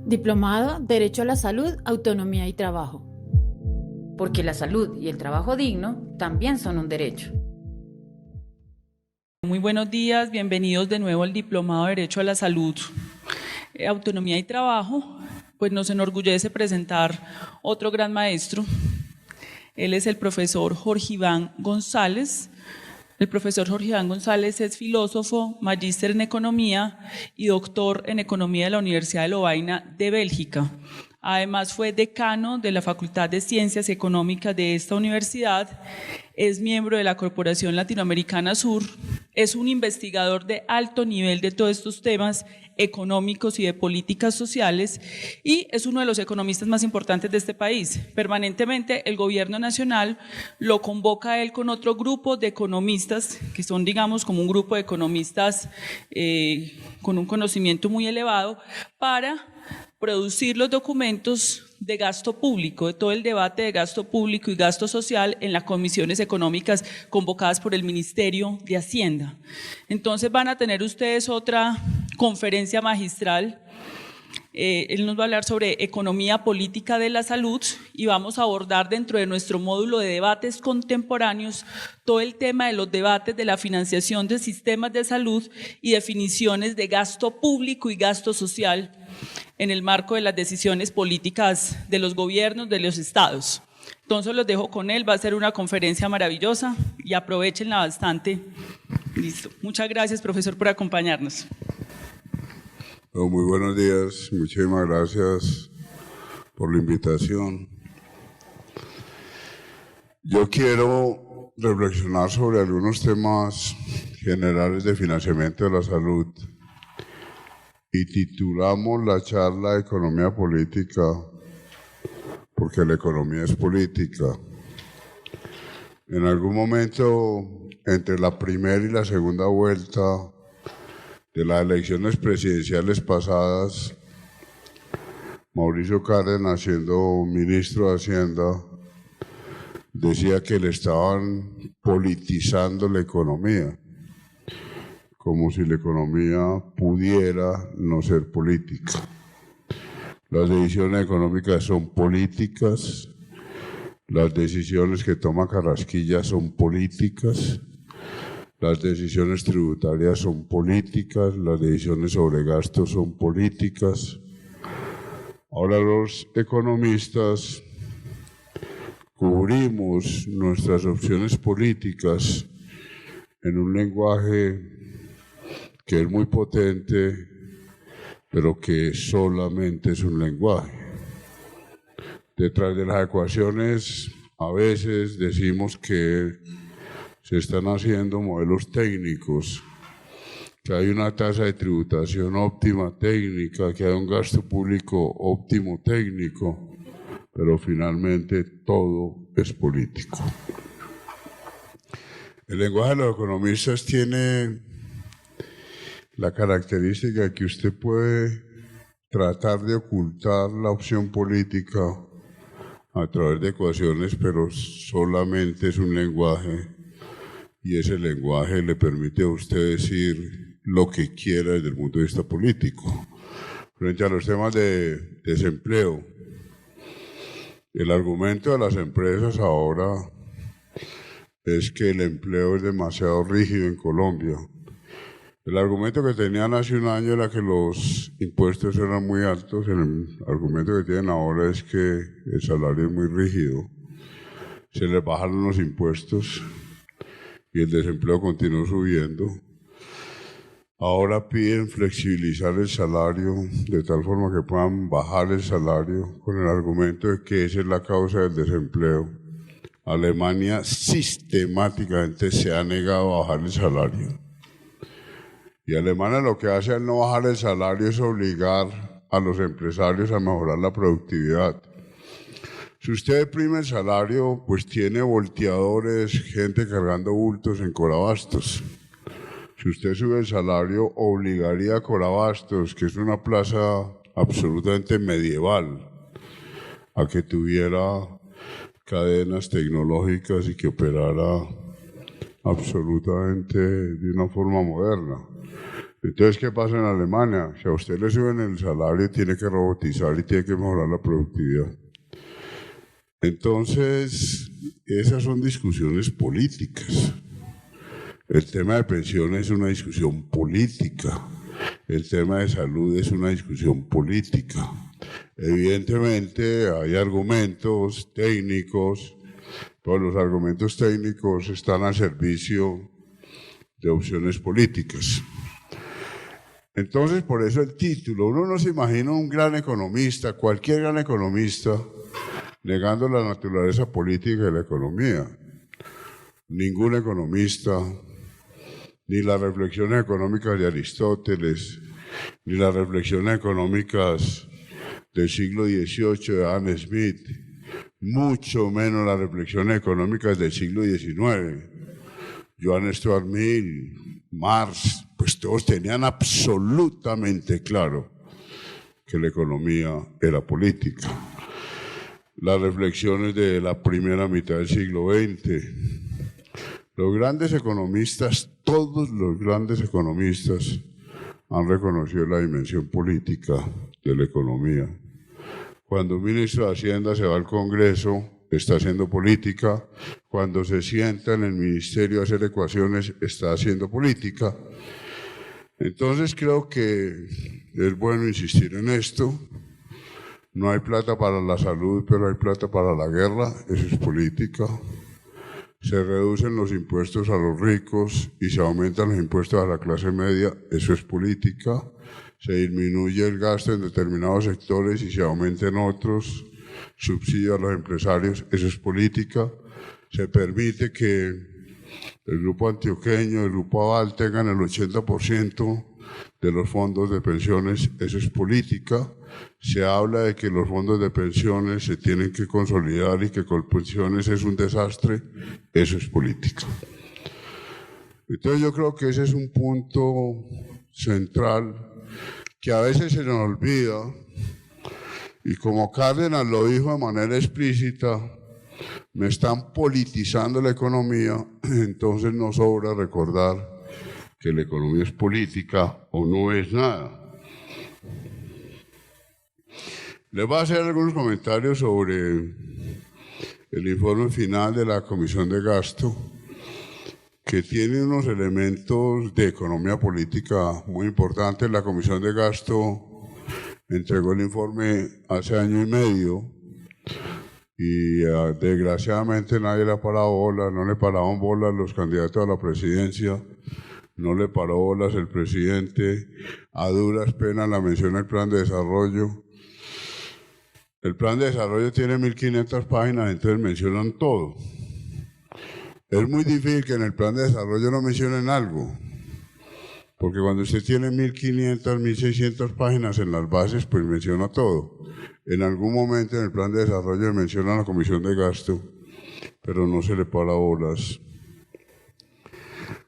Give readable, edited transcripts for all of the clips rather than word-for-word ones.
Diplomado Derecho a la Salud, Autonomía y Trabajo. Porque la salud y el trabajo digno también son un derecho. Muy buenos días, bienvenidos de nuevo al Diplomado de Derecho a la Salud, Autonomía y Trabajo. Pues nos enorgullece presentar otro gran maestro. Él es el profesor Jorge Iván González. El profesor Jorge Iván González es filósofo, magíster en Economía y doctor en Economía de la Universidad de Lovaina de Bélgica. Además fue decano de la Facultad de Ciencias Económicas de esta universidad, es miembro de la Corporación Latinoamericana Sur, es un investigador de alto nivel de todos estos temas económicos y de políticas sociales y es uno de los economistas más importantes de este país. Permanentemente el gobierno nacional lo convoca a él con otro grupo de economistas que son, digamos, como un grupo de economistas con un conocimiento muy elevado para producir los documentos de gasto público, de todo el debate de gasto público y gasto social en las comisiones económicas convocadas por el Ministerio de Hacienda. Entonces van a tener ustedes otra conferencia magistral. Él nos va a hablar sobre economía política de la salud y vamos a abordar dentro de nuestro módulo de debates contemporáneos todo el tema de los debates de la financiación de sistemas de salud y definiciones de gasto público y gasto social en el marco de las decisiones políticas de los gobiernos, de los estados. Entonces los dejo con él, va a ser una conferencia maravillosa y aprovechenla bastante. Listo. Muchas gracias, profesor, por acompañarnos. Muy buenos días, muchísimas gracias por la invitación. Yo quiero reflexionar sobre algunos temas generales de financiamiento de la salud y titulamos la charla Economía Política porque la economía es política. En algún momento, entre la primera y la segunda vuelta de las elecciones presidenciales pasadas, Mauricio Cárdenas, siendo ministro de Hacienda, decía que le estaban politizando la economía, como si la economía pudiera no ser política. Las decisiones económicas son políticas, las decisiones que toma Carrasquilla son políticas, las decisiones tributarias son políticas, las decisiones sobre gastos son políticas. Ahora los economistas cubrimos nuestras opciones políticas en un lenguaje que es muy potente, pero que solamente es un lenguaje. Detrás de las ecuaciones a veces decimos que se están haciendo modelos técnicos, que hay una tasa de tributación óptima técnica, que hay un gasto público óptimo técnico, pero finalmente todo es político. El lenguaje de los economistas tiene la característica que usted puede tratar de ocultar la opción política a través de ecuaciones, pero solamente es un lenguaje. Y ese lenguaje le permite a usted decir lo que quiera desde el punto de vista político. Frente a los temas de desempleo, el argumento de las empresas ahora es que el empleo es demasiado rígido en Colombia. El argumento que tenían hace un año era que los impuestos eran muy altos, el argumento que tienen ahora es que el salario es muy rígido. Se les bajaron los impuestos y el desempleo continuó subiendo. Ahora piden flexibilizar el salario de tal forma que puedan bajar el salario con el argumento de que esa es la causa del desempleo. Alemania sistemáticamente se ha negado a bajar el salario. Y Alemania lo que hace al no bajar el salario es obligar a los empresarios a mejorar la productividad. Si usted deprime el salario, pues tiene volteadores, gente cargando bultos en Corabastos. Si usted sube el salario, obligaría a Corabastos, que es una plaza absolutamente medieval, a que tuviera cadenas tecnológicas y que operara absolutamente de una forma moderna. Entonces, ¿qué pasa en Alemania? Si a usted le suben el salario, tiene que robotizar y tiene que mejorar la productividad. Entonces, esas son discusiones políticas. El tema de pensiones es una discusión política. El tema de salud es una discusión política. Evidentemente hay argumentos técnicos, pero los argumentos técnicos están al servicio de opciones políticas. Entonces, por eso el título, uno no se imagina un gran economista, cualquier gran economista, negando la naturaleza política de la economía. Ningún economista, ni las reflexiones económicas de Aristóteles, ni las reflexiones económicas del siglo XVIII de Adam Smith, mucho menos las reflexiones económicas del siglo XIX. Johann Stuart Mill, Marx, pues todos tenían absolutamente claro que la economía era política. Las reflexiones de la primera mitad del siglo XX, los grandes economistas, todos los grandes economistas han reconocido la dimensión política de la economía. Cuando un ministro de Hacienda se va al Congreso, está haciendo política. Cuando se sienta en el ministerio a hacer ecuaciones, está haciendo política. Entonces creo que es bueno insistir en esto. No hay plata para la salud, pero hay plata para la guerra, eso es política. Se reducen los impuestos a los ricos y se aumentan los impuestos a la clase media, eso es política. Se disminuye el gasto en determinados sectores y se aumenta en otros, subsidio a los empresarios, eso es política. Se permite que el grupo antioqueño, el grupo Aval tengan el 80% de los fondos de pensiones, eso es política. Se habla de que los fondos de pensiones se tienen que consolidar y que Colpensiones es un desastre, eso es política. Entonces yo creo que ese es un punto central que a veces se nos olvida, y como Cárdenas lo dijo de manera explícita, me están politizando la economía, entonces no sobra recordar que la economía es política o no es nada. Les voy a hacer algunos comentarios sobre el informe final de la Comisión de Gasto, que tiene unos elementos de economía política muy importantes. La Comisión de Gasto entregó el informe hace año y medio y desgraciadamente nadie le ha parado bolas, no le paraban bolas los candidatos a la presidencia, no le paró bolas el presidente, a duras penas la menciona el plan de desarrollo. El plan de desarrollo tiene 1.500 páginas, entonces mencionan todo. Es muy difícil que en el plan de desarrollo no mencionen algo, porque cuando usted tiene 1.500, 1.600 páginas en las bases, pues menciona todo. En algún momento en el plan de desarrollo menciona la Comisión de Gasto, pero no se le para bolas.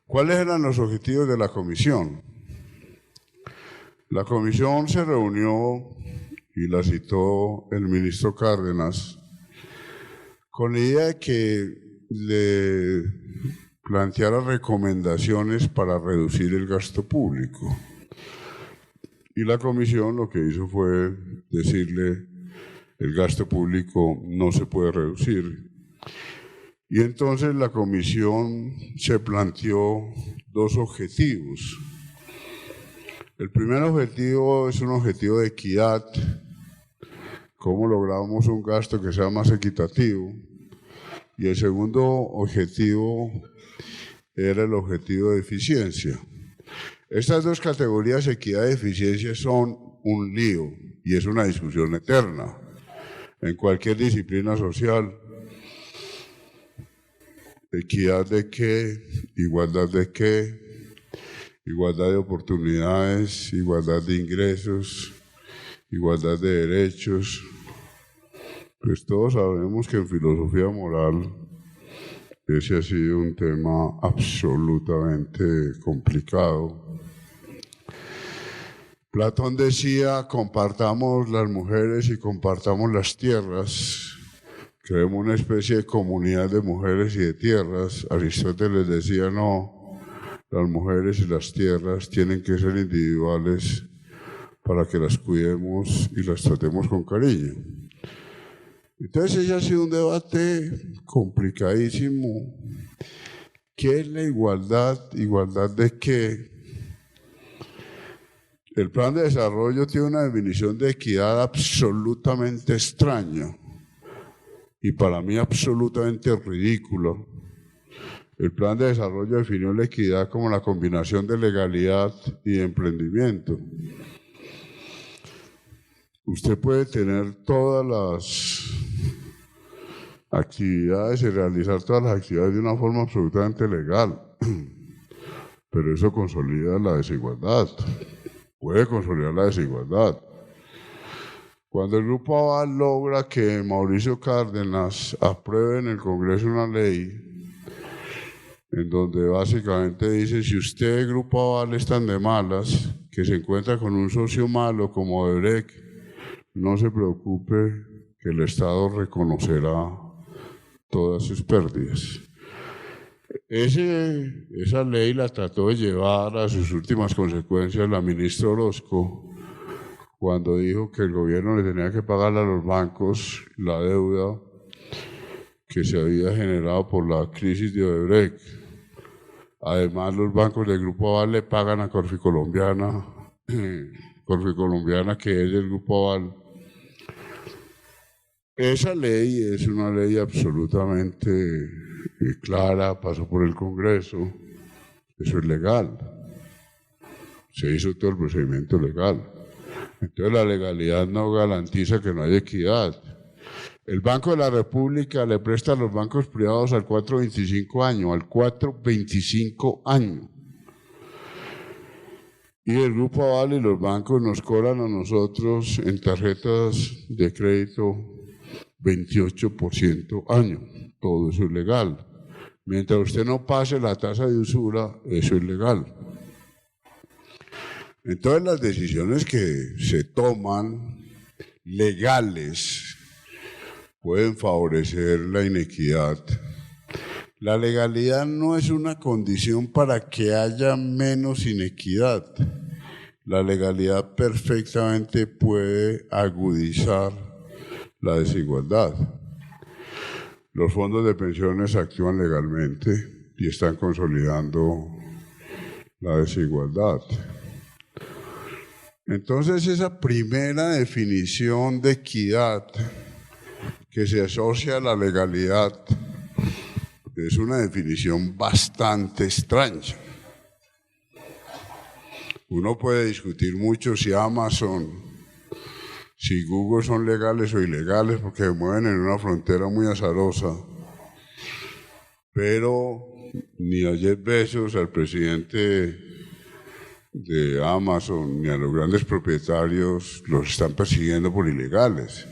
¿Cuáles eran los objetivos de la comisión? La comisión se reunió, y la citó el ministro Cárdenas, con la idea de que le planteara recomendaciones para reducir el gasto público. Y la comisión lo que hizo fue decirle, el gasto público no se puede reducir. Y entonces la comisión se planteó dos objetivos. El primer objetivo es un objetivo de equidad. ¿Cómo logramos un gasto que sea más equitativo? Y el segundo objetivo era el objetivo de eficiencia. Estas dos categorías, equidad y eficiencia, son un lío y es una discusión eterna en cualquier disciplina social. ¿Equidad de qué? ¿Igualdad de qué? Igualdad de oportunidades, igualdad de ingresos, igualdad de derechos. Pues todos sabemos que en filosofía moral ese ha sido un tema absolutamente complicado. Platón decía, compartamos las mujeres y compartamos las tierras. Creemos una especie de comunidad de mujeres y de tierras. Aristóteles decía, no, las mujeres y las tierras tienen que ser individuales para que las cuidemos y las tratemos con cariño. Entonces ese ha sido un debate complicadísimo. ¿Qué es la igualdad? ¿Igualdad de qué? El plan de desarrollo tiene una definición de equidad absolutamente extraña y para mí absolutamente ridícula. El plan de desarrollo definió la equidad como la combinación de legalidad y de emprendimiento. Usted puede tener todas las actividades y realizar todas las actividades de una forma absolutamente legal, pero eso consolida la desigualdad, puede consolidar la desigualdad. Cuando el Grupo Aval logra que Mauricio Cárdenas apruebe en el Congreso una ley en donde básicamente dice, si usted, Grupo Aval, es tan de malas que se encuentra con un socio malo como Odebrecht, no se preocupe que el Estado reconocerá todas sus pérdidas. Esa ley la trató de llevar a sus últimas consecuencias la ministra Orozco cuando dijo que el gobierno le tenía que pagar a los bancos la deuda que se había generado por la crisis de Odebrecht. Además, los bancos del Grupo Aval le pagan a Corficolombiana, que es del Grupo Aval. Esa ley es una ley absolutamente clara, pasó por el Congreso, eso es legal, se hizo todo el procedimiento legal. Entonces la legalidad no garantiza que no haya equidad. El Banco de la República le presta a los bancos privados al 4.25 año, al 4.25 año. Y el Grupo Aval y los bancos nos cobran a nosotros en tarjetas de crédito 28% año. Todo eso es legal. Mientras usted no pase la tasa de usura, eso es legal. Entonces las decisiones que se toman legales pueden favorecer la inequidad. La legalidad no es una condición para que haya menos inequidad. La legalidad perfectamente puede agudizar la desigualdad. Los fondos de pensiones actúan legalmente y están consolidando la desigualdad. Entonces, esa primera definición de equidad que se asocia a la legalidad es una definición bastante extraña. Uno puede discutir mucho si Amazon, si Google son legales o ilegales porque se mueven en una frontera muy azarosa, pero ni a Jeff Bezos, al presidente de Amazon, ni a los grandes propietarios los están persiguiendo por ilegales.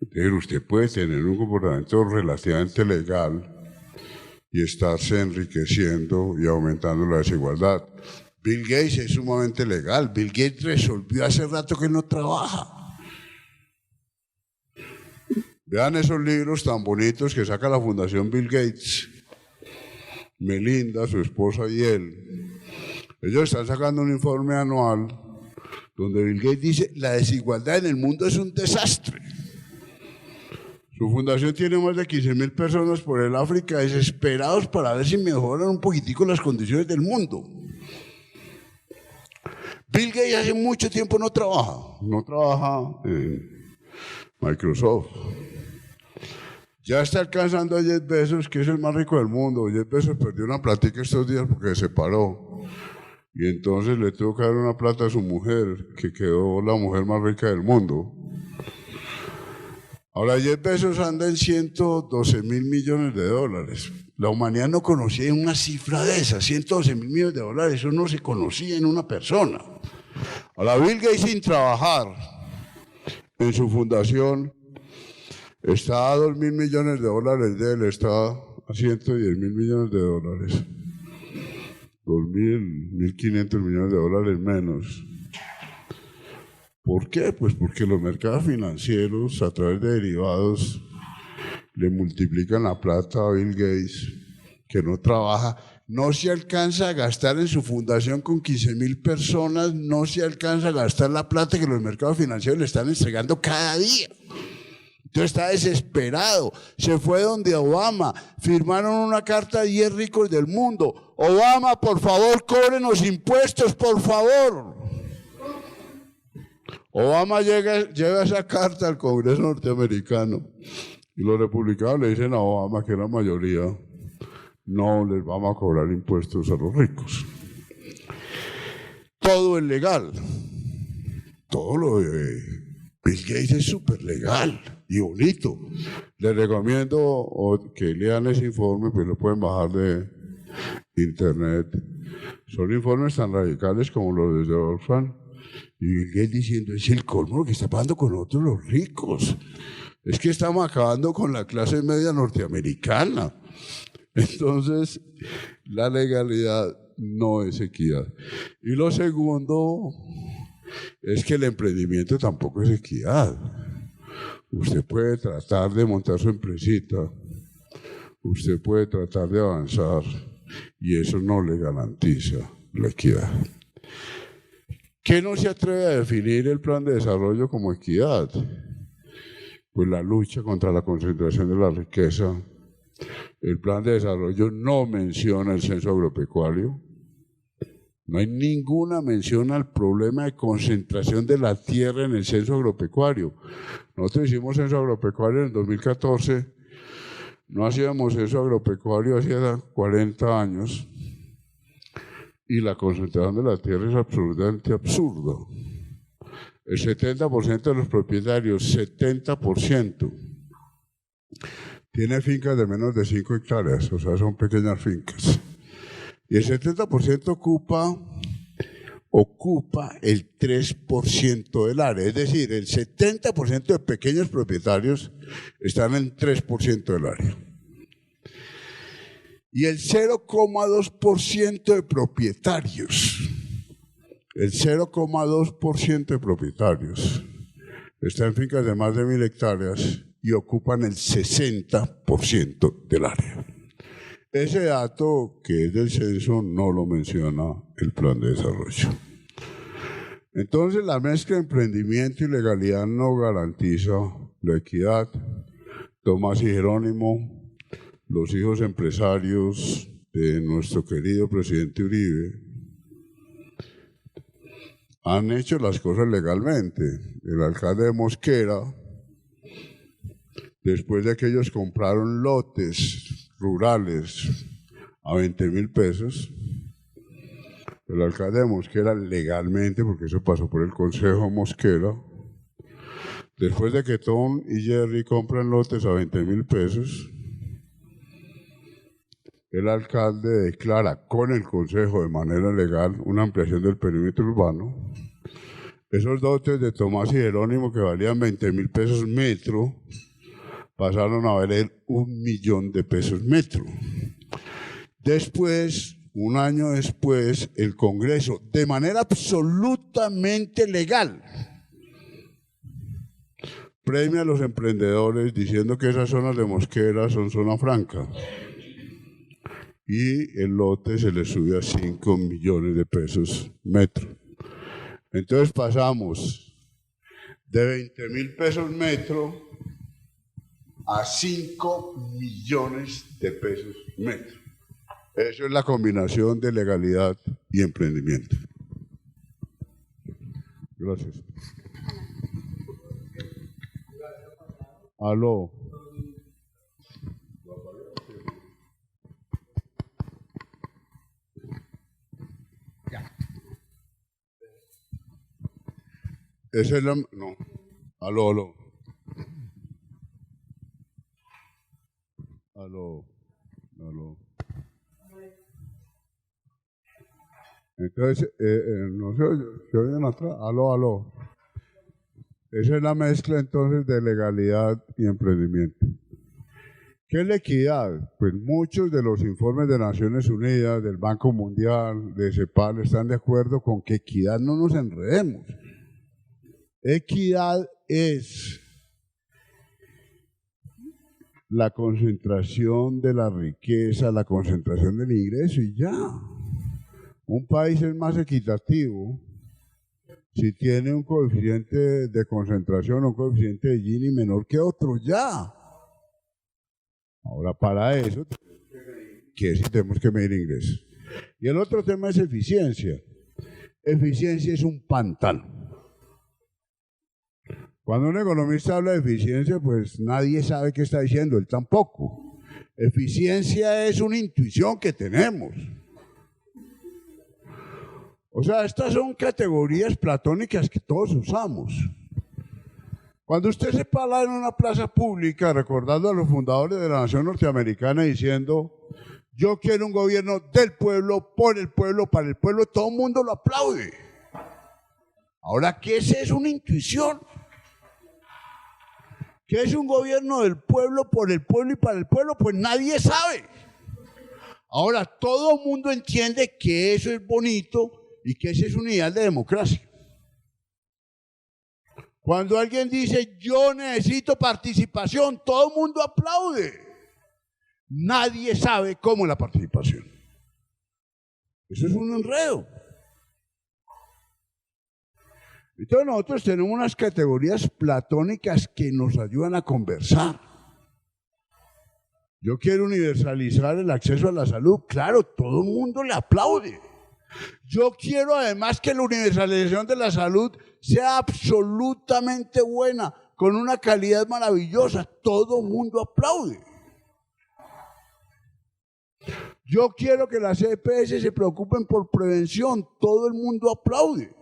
Entonces usted puede tener un comportamiento relativamente legal y estarse enriqueciendo y aumentando la desigualdad. Bill Gates es sumamente legal. Bill Gates resolvió hace rato que no trabaja. Vean esos libros tan bonitos que saca la Fundación Bill Gates, Melinda, su esposa y él. Ellos están sacando un informe anual donde Bill Gates dice la desigualdad en el mundo es un desastre. Su fundación tiene más de 15.000 personas por el África desesperados para ver si mejoran un poquitico las condiciones del mundo. Bill Gates hace mucho tiempo no trabaja en Microsoft. Ya está alcanzando a Jeff Bezos, que es el más rico del mundo. Jeff Bezos perdió una plática estos días porque se separó. Y entonces le tuvo que dar una plata a su mujer, que quedó la mujer más rica del mundo. Ahora Jeff Bezos anda en 112.000 millones de dólares. La humanidad no conocía una cifra de esas, 112.000 millones de dólares, eso no se conocía en una persona. Ahora Bill Gates sin trabajar en su fundación está a 2.000 millones de dólares de él, está a 110.000 millones de dólares. 2.000, 1.500 millones de dólares menos. ¿Por qué? Pues porque los mercados financieros a través de derivados le multiplican la plata a Bill Gates, que no trabaja, no se alcanza a gastar en su fundación con 15.000 personas, no se alcanza a gastar la plata que los mercados financieros le están entregando cada día. Entonces está desesperado, se fue donde Obama, firmaron una carta a 10 ricos del mundo. Obama, por favor, cóbrenos impuestos, por favor. Obama lleva esa carta al Congreso norteamericano y los republicanos le dicen a Obama, que es la mayoría, no les vamos a cobrar impuestos a los ricos. Todo es legal, todo lo de Bill Gates es súper legal y bonito. Les recomiendo que lean ese informe, pues lo pueden bajar de internet. Son informes tan radicales como los de Orphan. Y Bill Gates diciendo, es el colmo lo que está pasando con nosotros los ricos. Es que estamos acabando con la clase media norteamericana. Entonces, la legalidad no es equidad. Y lo segundo es que el emprendimiento tampoco es equidad. Usted puede tratar de montar su empresita, usted puede tratar de avanzar y eso no le garantiza la equidad. ¿Qué no se atreve a definir el plan de desarrollo como equidad? Pues la lucha contra la concentración de la riqueza. El plan de desarrollo no menciona el censo agropecuario. No hay ninguna mención al problema de concentración de la tierra en el censo agropecuario. Nosotros hicimos censo agropecuario en el 2014, no hacíamos censo agropecuario hacía 40 años y la concentración de la tierra es absolutamente absurda. El 70% de los propietarios, 70%, tiene fincas de menos de 5 hectáreas, o sea, son pequeñas fincas. Y el 70% ocupa el 3% del área, es decir, el 70% de pequeños propietarios están en 3% del área. Y el 0,2% de propietarios, está en fincas de más de 1.000 hectáreas y ocupan el 60% del área. Ese dato que es del censo no lo menciona el plan de desarrollo. Entonces la mezcla de emprendimiento y legalidad no garantiza la equidad. Tomás y Jerónimo, los hijos empresarios de nuestro querido presidente Uribe, han hecho las cosas legalmente. El alcalde de Mosquera, después de que ellos compraron lotes rurales a 20.000 pesos, el alcalde de Mosquera legalmente, porque eso pasó por el Consejo Mosquera, después de que Tom y Jerry compran lotes a 20.000 pesos, el alcalde declara con el Consejo de manera legal una ampliación del perímetro urbano. Esos lotes de Tomás y Jerónimo que valían 20.000 pesos metro, pasaron a valer 1.000.000 de pesos metro. Después, un año después, el Congreso, de manera absolutamente legal, premia a los emprendedores diciendo que esas zonas de Mosquera son zona franca. Y el lote se le sube a 5 millones de pesos metro. Entonces pasamos de 20.000 pesos metro a 5 millones de pesos metro. Eso es la combinación de legalidad y emprendimiento. Gracias. Aló. Esa es la... No. Aló. Entonces, no se oyen atrás. Aló. Esa es la mezcla entonces de legalidad y emprendimiento. ¿Qué es la equidad? Pues muchos de los informes de Naciones Unidas, del Banco Mundial, de CEPAL, están de acuerdo con que equidad no nos enredemos. Equidad es la concentración de la riqueza, la concentración del ingreso y ya. Un país es más equitativo si tiene un coeficiente de concentración o un coeficiente de Gini menor que otro, ya. Ahora, para eso, tenemos que medir ingresos. Y el otro tema es eficiencia. Eficiencia es un pantano. Cuando un economista habla de eficiencia, pues nadie sabe qué está diciendo, él tampoco. Eficiencia es una intuición que tenemos. O sea, estas son categorías platónicas que todos usamos. Cuando usted se para en una plaza pública recordando a los fundadores de la nación norteamericana diciendo, yo quiero un gobierno del pueblo, por el pueblo, para el pueblo, todo el mundo lo aplaude. Ahora, ¿qué es eso? Una intuición. ¿Qué es un gobierno del pueblo, por el pueblo y para el pueblo? Pues nadie sabe. Ahora, todo el mundo entiende que eso es bonito y que ese es un ideal de democracia. Cuando alguien dice, yo necesito participación, todo el mundo aplaude. Nadie sabe cómo es la participación. Eso es un enredo. Entonces nosotros tenemos unas categorías platónicas que nos ayudan a conversar. Yo quiero universalizar el acceso a la salud. Claro, todo el mundo le aplaude. Yo quiero además que la universalización de la salud sea absolutamente buena, con una calidad maravillosa. Todo el mundo aplaude. Yo quiero que las EPS se preocupen por prevención. Todo el mundo aplaude.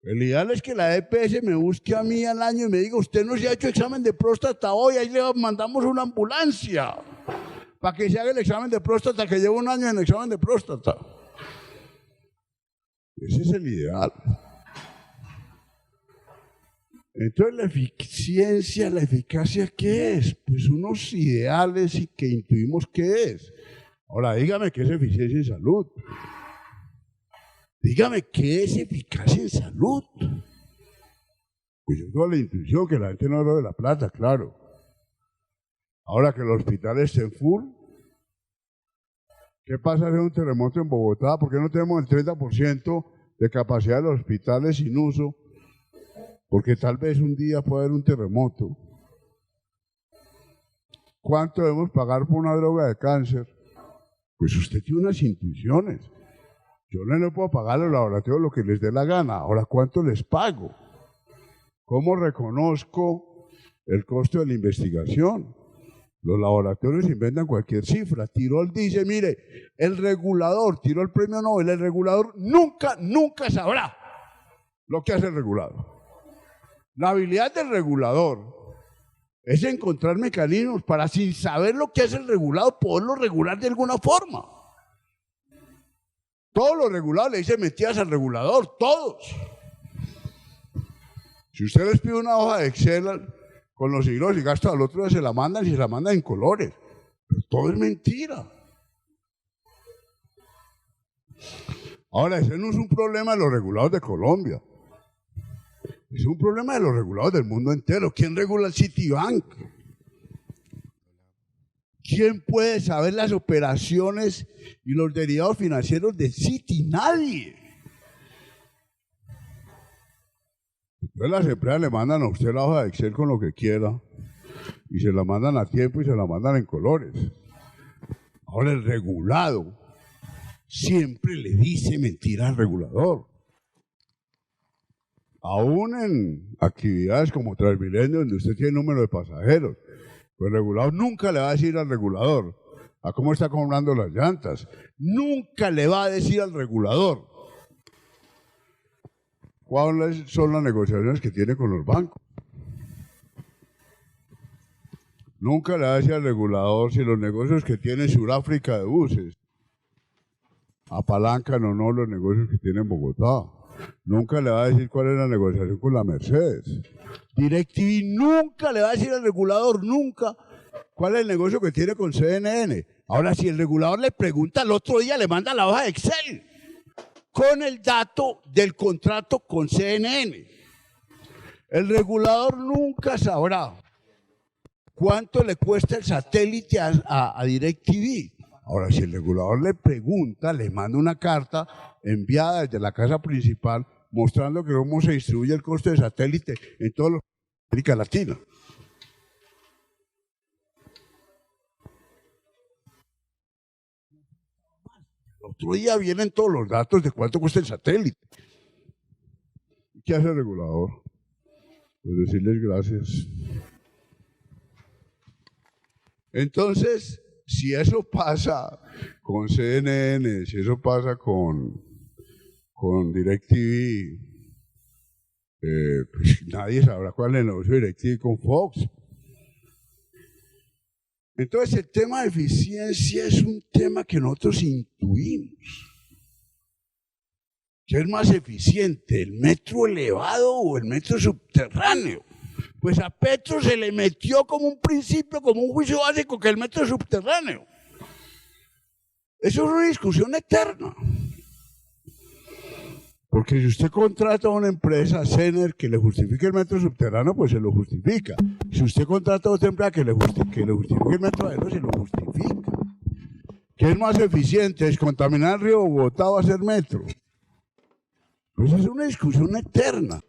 El ideal es que la EPS me busque a mí al año y me diga, usted no se ha hecho examen de próstata hoy, ahí le mandamos una ambulancia para que se haga el examen de próstata, que lleva un año en el examen de próstata. Ese es el ideal. Entonces la eficiencia, la eficacia, ¿qué es? Pues unos ideales y que intuimos qué es. Ahora dígame qué es eficiencia en salud. Dígame qué es eficacia en salud. Pues yo tengo la intuición que la gente no habla de la plata, claro. Ahora que los hospitales estén full, ¿qué pasa si hay un terremoto en Bogotá? ¿Por qué no tenemos el 30% de capacidad de los hospitales sin uso? Porque tal vez un día puede haber un terremoto. ¿Cuánto debemos pagar por una droga de cáncer? Pues usted tiene unas intuiciones. Yo no le puedo pagar a los laboratorios lo que les dé la gana. Ahora, ¿cuánto les pago? ¿Cómo reconozco el costo de la investigación? Los laboratorios inventan cualquier cifra. Tirol dice, mire, el regulador, tiró el premio Nobel, el regulador nunca sabrá lo que hace el regulador. La habilidad del regulador es encontrar mecanismos para, sin saber lo que hace el regulado, poderlo regular de alguna forma. Todos los regulados le dicen mentiras al regulador, todos. Si usted les pide una hoja de Excel con los signos y gastos, al otro día se la mandan y se la mandan en colores. Pero todo es mentira. Ahora, ese no es un problema de los regulados de Colombia. Es un problema de los regulados del mundo entero. ¿Quién regula el Citibank? ¿Quién puede saber las operaciones y los derivados financieros del Citi? Nadie. Entonces las empresas le mandan a usted la hoja de Excel con lo que quiera y se la mandan a tiempo y se la mandan en colores. Ahora el regulado siempre le dice mentira al regulador. Aún en actividades como Transmilenio, donde usted tiene número de pasajeros, pues el regulador nunca le va a decir al regulador a cómo está comprando las llantas. Nunca le va a decir al regulador cuáles son las negociaciones que tiene con los bancos. Nunca le va a decir al regulador si los negocios que tiene Sudáfrica de buses apalancan o no los negocios que tiene en Bogotá. Nunca le va a decir cuál es la negociación con la Mercedes. DirecTV nunca le va a decir al regulador, nunca, cuál es el negocio que tiene con CNN. Ahora, si el regulador le pregunta, al otro día le manda la hoja de Excel con el dato del contrato con CNN. El regulador nunca sabrá ¿Cuánto le cuesta el satélite a DirecTV? Ahora, si el regulador le pregunta, le manda una carta enviada desde la casa principal mostrando que cómo se distribuye el costo de satélite en toda América Latina. El otro día vienen todos los datos de cuánto cuesta el satélite. ¿Qué hace el regulador? Pues decirles gracias. Entonces, si eso pasa con CNN, si eso pasa con DirecTV, pues nadie sabrá cuál es el negocio de DirecTV con Fox. Entonces, el tema de eficiencia es un tema que nosotros intuimos. ¿Qué es más eficiente, el metro elevado o el metro subterráneo? Pues a Petro se le metió como un principio, como un juicio básico, que el metro subterráneo. Eso es una discusión eterna. Porque si usted contrata a una empresa, Sener, que le justifique el metro subterráneo, pues se lo justifica. Si usted contrata a otra empresa que le justifique el metro aéreo, se lo justifica. ¿Qué es más eficiente? ¿Es contaminar el río Bogotá o hacer metro? Pues es una discusión eterna.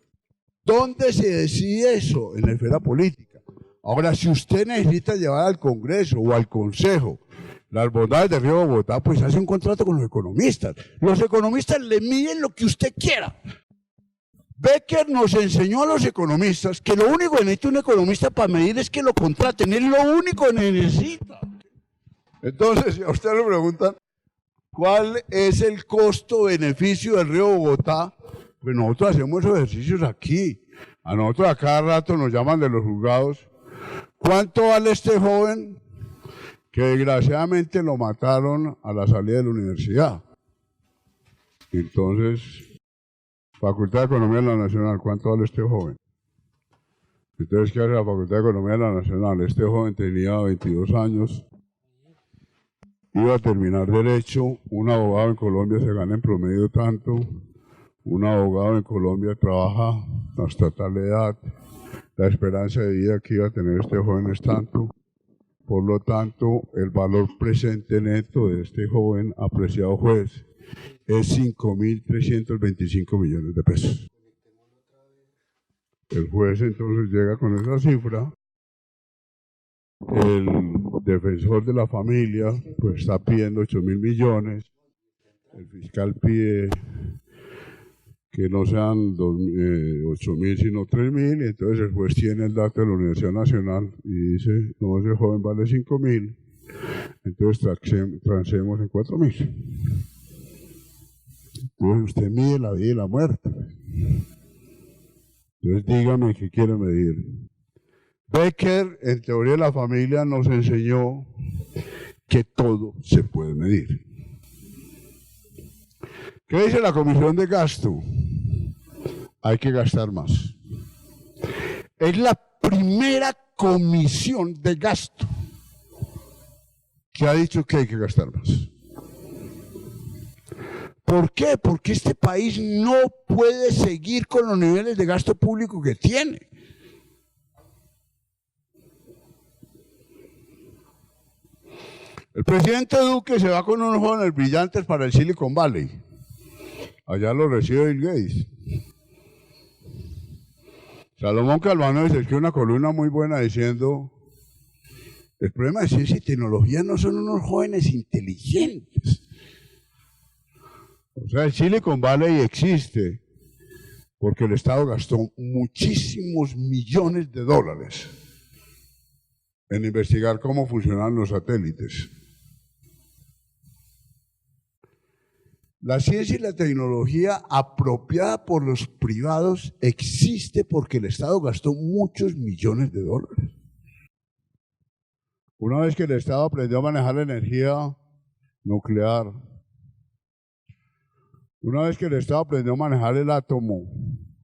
¿Dónde se decide eso? En la esfera política. Ahora, si usted necesita llevar al Congreso o al Consejo las bondades del río Bogotá, pues hace un contrato con los economistas. Los economistas le miden lo que usted quiera. Becker nos enseñó a los economistas que lo único que necesita un economista para medir es que lo contraten. Es lo único que necesita. Entonces, si a usted le preguntan cuál es el costo-beneficio del río Bogotá, pues nosotros hacemos esos ejercicios aquí. A nosotros a cada rato nos llaman de los juzgados. ¿Cuánto vale este joven que desgraciadamente lo mataron a la salida de la universidad? Entonces, Facultad de Economía de la Nacional, ¿cuánto vale este joven? Entonces, ¿qué hace la Facultad de Economía de la Nacional? Este joven tenía 22 años, iba a terminar Derecho, un abogado en Colombia se gana en promedio tanto, un abogado en Colombia trabaja hasta tal edad, la esperanza de vida que iba a tener este joven es tanto, por lo tanto, el valor presente neto de este joven apreciado juez es 5.325 millones de pesos. El juez entonces llega con esa cifra, el defensor de la familia pues está pidiendo 8.000 millones, el fiscal pide que no sean 8.000 sino 3.000, y entonces el juez tiene el dato de la Universidad Nacional y dice, no, ese joven vale 5.000, entonces transemos en 4.000. Entonces usted mide la vida y la muerte. Entonces dígame qué quiere medir. Becker, en Teoría de la Familia, nos enseñó que todo se puede medir. ¿Qué dice la Comisión de Gasto? Hay que gastar más. Es la primera comisión de gasto que ha dicho que hay que gastar más. ¿Por qué? Porque este país no puede seguir con los niveles de gasto público que tiene. El presidente Duque se va con unos jóvenes brillantes para el Silicon Valley. Allá lo recibe Bill Gates. Salomón Calvano se escribe una columna muy buena diciendo: el problema de ciencia y tecnología no son unos jóvenes inteligentes. O sea, el Silicon Valley existe porque el Estado gastó muchísimos millones de dólares en investigar cómo funcionan los satélites. La ciencia y la tecnología apropiada por los privados existe porque el Estado gastó muchos millones de dólares. Una vez que el Estado aprendió a manejar la energía nuclear, una vez que el Estado aprendió a manejar el átomo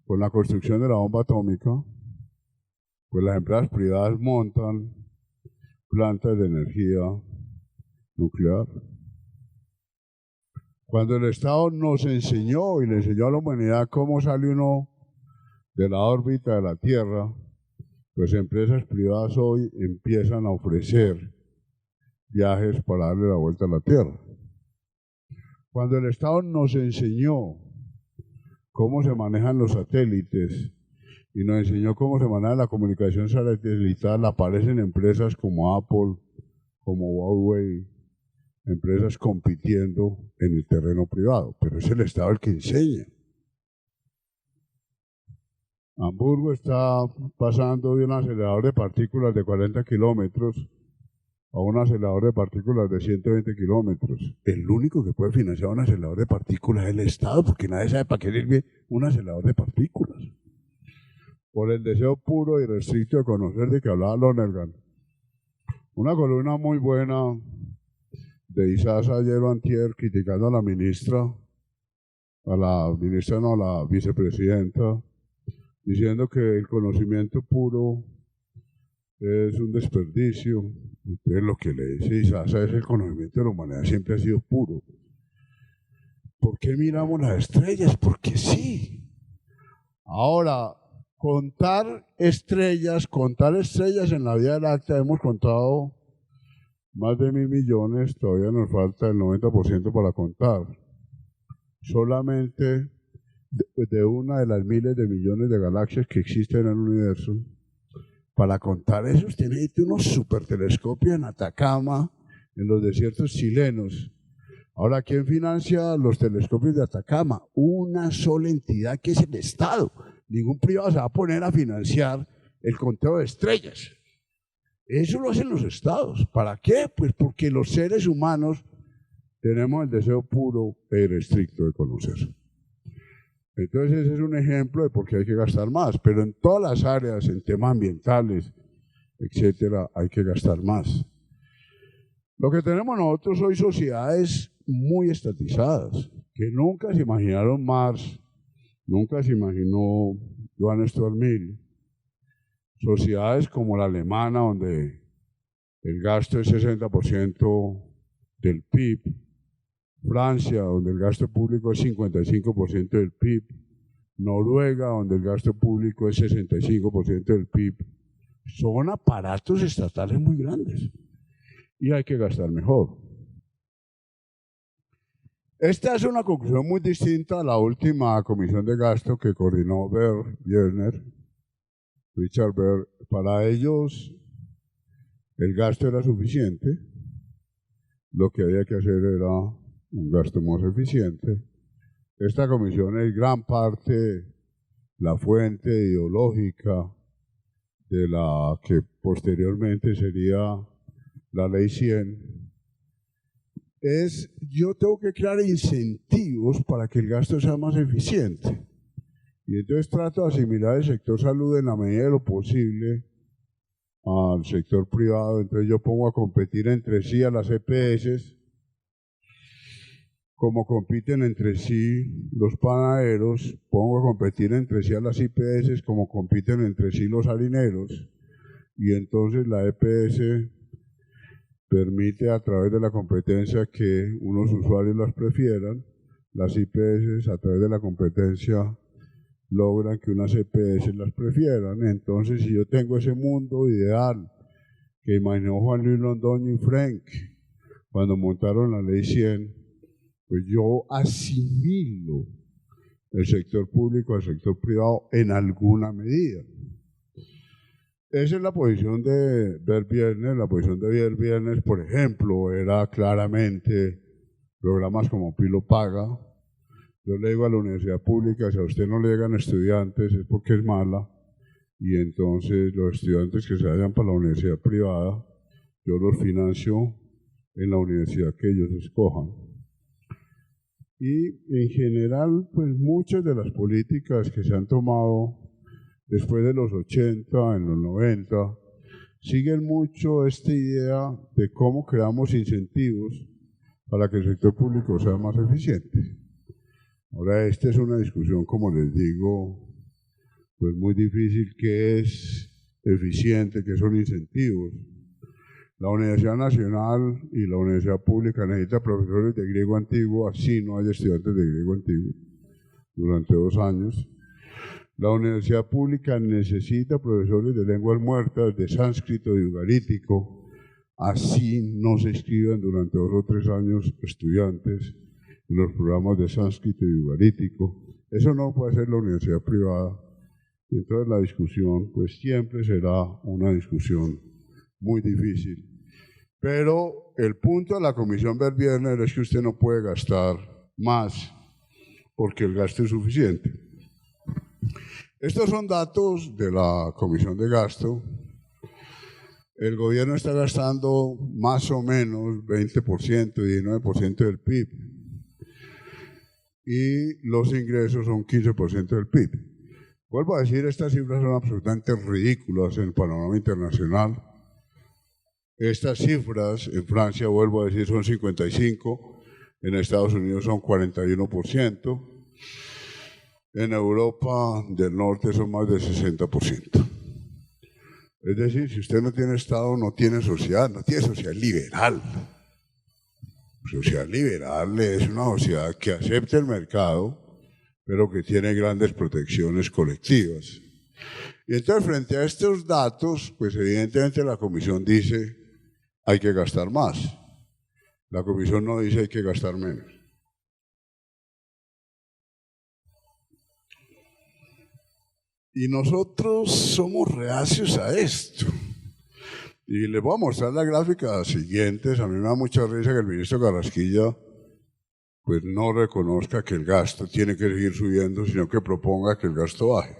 con la construcción de la bomba atómica, pues las empresas privadas montan plantas de energía nuclear. Cuando el Estado nos enseñó y le enseñó a la humanidad cómo sale uno de la órbita de la Tierra, pues empresas privadas hoy empiezan a ofrecer viajes para darle la vuelta a la Tierra. Cuando el Estado nos enseñó cómo se manejan los satélites y nos enseñó cómo se maneja la comunicación satelital, aparecen empresas como Apple, como Huawei, empresas compitiendo en el terreno privado, pero es el Estado el que enseña. Hamburgo está pasando de un acelerador de partículas de 40 kilómetros a un acelerador de partículas de 120 kilómetros. El único que puede financiar un acelerador de partículas es el Estado, porque nadie sabe para qué sirve un acelerador de partículas. Por el deseo puro y restricto de conocer de que hablaba Lonergan. Una columna muy buena de Isaza ayer o antier criticando a la vicepresidenta, diciendo que el conocimiento puro es un desperdicio. Entonces lo que le dice Isaza es el conocimiento de la humanidad siempre ha sido puro. ¿Por qué miramos las estrellas? Porque sí. Ahora, contar estrellas en la Vía Láctea, hemos contado más de 1.000 millones, todavía nos falta el 90% para contar. Solamente de una de las miles de millones de galaxias que existen en el universo. Para contar eso, usted necesita unos supertelescopios en Atacama, en los desiertos chilenos. Ahora, ¿quién financia los telescopios de Atacama? Una sola entidad, que es el Estado. Ningún privado se va a poner a financiar el conteo de estrellas. Eso lo hacen los Estados. ¿Para qué? Pues porque los seres humanos tenemos el deseo puro e irrestricto de conocer. Entonces ese es un ejemplo de por qué hay que gastar más, pero en todas las áreas, en temas ambientales, etcétera, hay que gastar más. Lo que tenemos nosotros hoy, sociedades muy estatizadas, que nunca se imaginaron Marx, nunca se imaginó Johann Stuart Mill. Sociedades como la alemana, donde el gasto es 60% del PIB, Francia, donde el gasto público es 55% del PIB, Noruega, donde el gasto público es 65% del PIB, son aparatos estatales muy grandes y hay que gastar mejor. Esta es una conclusión muy distinta a la última comisión de gasto que coordinó Richard Baer. Para ellos el gasto era suficiente, lo que había que hacer era un gasto más eficiente. Esta comisión es gran parte la fuente ideológica de la que posteriormente sería la Ley 100. Yo tengo que crear incentivos para que el gasto sea más eficiente. Y entonces trato de asimilar el sector salud en la medida de lo posible al sector privado. Entonces yo pongo a competir entre sí a las EPS, como compiten entre sí los panaderos, pongo a competir entre sí a las IPS, como compiten entre sí los harineros, y entonces la EPS permite a través de la competencia que unos usuarios las prefieran, las IPS a través de la competencia logran que unas EPS las prefieran. Entonces, si yo tengo ese mundo ideal que imaginó Juan Luis Londoño y Frank cuando montaron la Ley 100, pues yo asimilo el sector público al sector privado en alguna medida. Esa es la posición de Bert Biernes. La posición de Bert Biernes, por ejemplo, era claramente programas como Pilo Paga. Yo le digo a la universidad pública, si a usted no le llegan estudiantes es porque es mala, y entonces los estudiantes que se vayan para la universidad privada, yo los financio en la universidad que ellos escojan. Y en general, pues muchas de las políticas que se han tomado después de los 80, en los 90, siguen mucho esta idea de cómo creamos incentivos para que el sector público sea más eficiente. Ahora, esta es una discusión, como les digo, pues muy difícil. ¿Qué es eficiente? ¿Qué son incentivos? La Universidad Nacional y la Universidad Pública necesitan profesores de griego antiguo, así no hay estudiantes de griego antiguo durante 2 años. La universidad pública necesita profesores de lenguas muertas, de sánscrito y ugarítico, así no se inscriban durante 2 o 3 años estudiantes en los programas de sánscrito y ugarítico. Eso no puede hacer la universidad privada. Y entonces la discusión pues siempre será una discusión muy difícil. Pero el punto de la Comisión Verbier es que usted no puede gastar más porque el gasto es suficiente. Estos son datos de la Comisión de Gasto. El gobierno está gastando más o menos 20%, 19% del PIB. Y los ingresos son 15% del PIB. Vuelvo a decir, estas cifras son absolutamente ridículas en el panorama internacional. Estas cifras en Francia, vuelvo a decir, son 55%, en Estados Unidos son 41%, en Europa del Norte son más de 60%. Es decir, si usted no tiene Estado, no tiene sociedad, no tiene sociedad liberal. Sociedad liberal es una sociedad que acepta el mercado, pero que tiene grandes protecciones colectivas. Y entonces, frente a estos datos, pues evidentemente la Comisión dice hay que gastar más. La Comisión no dice hay que gastar menos. Y nosotros somos reacios a esto. Y les voy a mostrar las gráficas siguientes. A mí me da mucha risa que el ministro Carrasquilla pues no reconozca que el gasto tiene que seguir subiendo, sino que proponga que el gasto baje.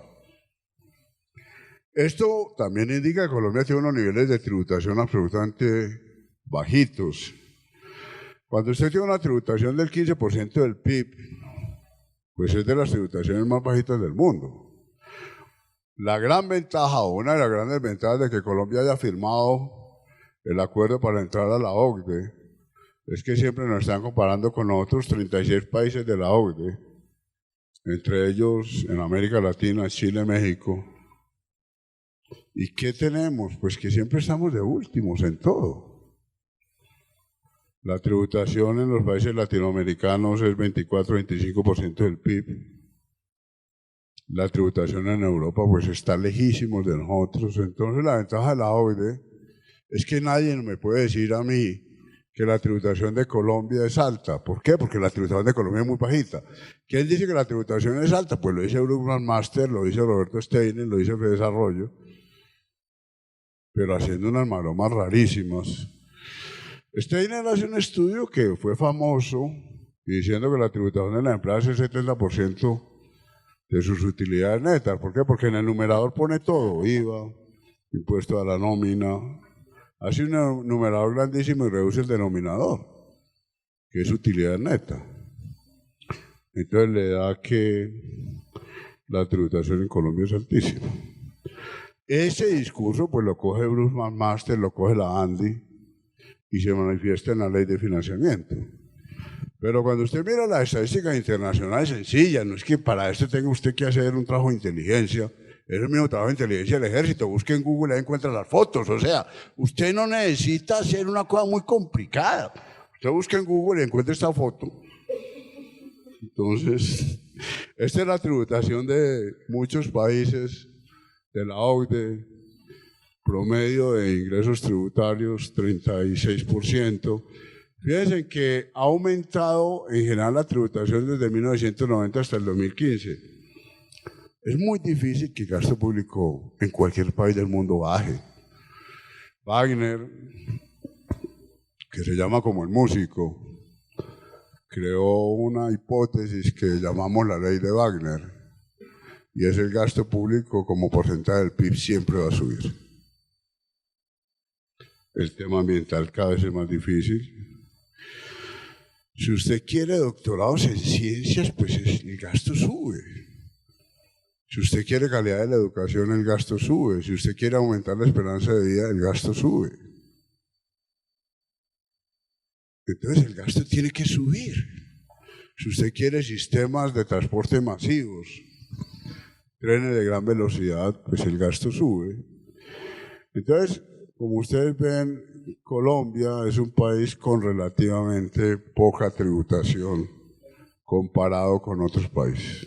Esto también indica que Colombia tiene unos niveles de tributación absolutamente bajitos. Cuando usted tiene una tributación del 15% del PIB, pues es de las tributaciones más bajitas del mundo. La gran ventaja, o una de las grandes ventajas de que Colombia haya firmado el acuerdo para entrar a la OCDE, es que siempre nos están comparando con otros 36 países de la OCDE, entre ellos en América Latina, Chile, México. ¿Y qué tenemos? Pues que siempre estamos de últimos en todo. La tributación en los países latinoamericanos es 24-25% del PIB. La tributación en Europa pues está lejísimos de nosotros. Entonces la ventaja de la OCDE es que nadie me puede decir a mí que la tributación de Colombia es alta. ¿Por qué? Porque la tributación de Colombia es muy bajita. ¿Quién dice que la tributación es alta? Pues lo dice Bruckmann Master, lo dice Roberto Steiner, lo dice Fede Desarrollo, pero haciendo unas maromas rarísimas. Steiner hace un estudio que fue famoso diciendo que la tributación de la empresa es el 70% de sus utilidades netas. ¿Por qué? Porque en el numerador pone todo, IVA, impuesto a la nómina, hace un numerador grandísimo y reduce el denominador, que es utilidad neta. Entonces le da que la tributación en Colombia es altísima. Ese discurso pues lo coge Bruckmann Master, lo coge la ANDI y se manifiesta en la ley de financiamiento. Pero cuando usted mira las estadísticas internacionales sencillas, no es que para esto tenga usted que hacer un trabajo de inteligencia, es el mismo trabajo de inteligencia del ejército, busque en Google y ahí encuentra las fotos, o sea, usted no necesita hacer una cosa muy complicada, usted busca en Google y encuentra esta foto. Entonces, esta es la tributación de muchos países de la OCDE, promedio de ingresos tributarios 36%. Fíjense que ha aumentado en general la tributación desde 1990 hasta el 2015. Es muy difícil que el gasto público en cualquier país del mundo baje. Wagner, que se llama como el músico, creó una hipótesis que llamamos la ley de Wagner, y es el gasto público como porcentaje del PIB siempre va a subir. El tema ambiental cada vez es más difícil. Si usted quiere doctorados en ciencias, pues el gasto sube. Si usted quiere calidad de la educación, el gasto sube. Si usted quiere aumentar la esperanza de vida, el gasto sube. Entonces el gasto tiene que subir. Si usted quiere sistemas de transporte masivos, trenes de gran velocidad, pues el gasto sube. Entonces, como ustedes ven, Colombia es un país con relativamente poca tributación comparado con otros países.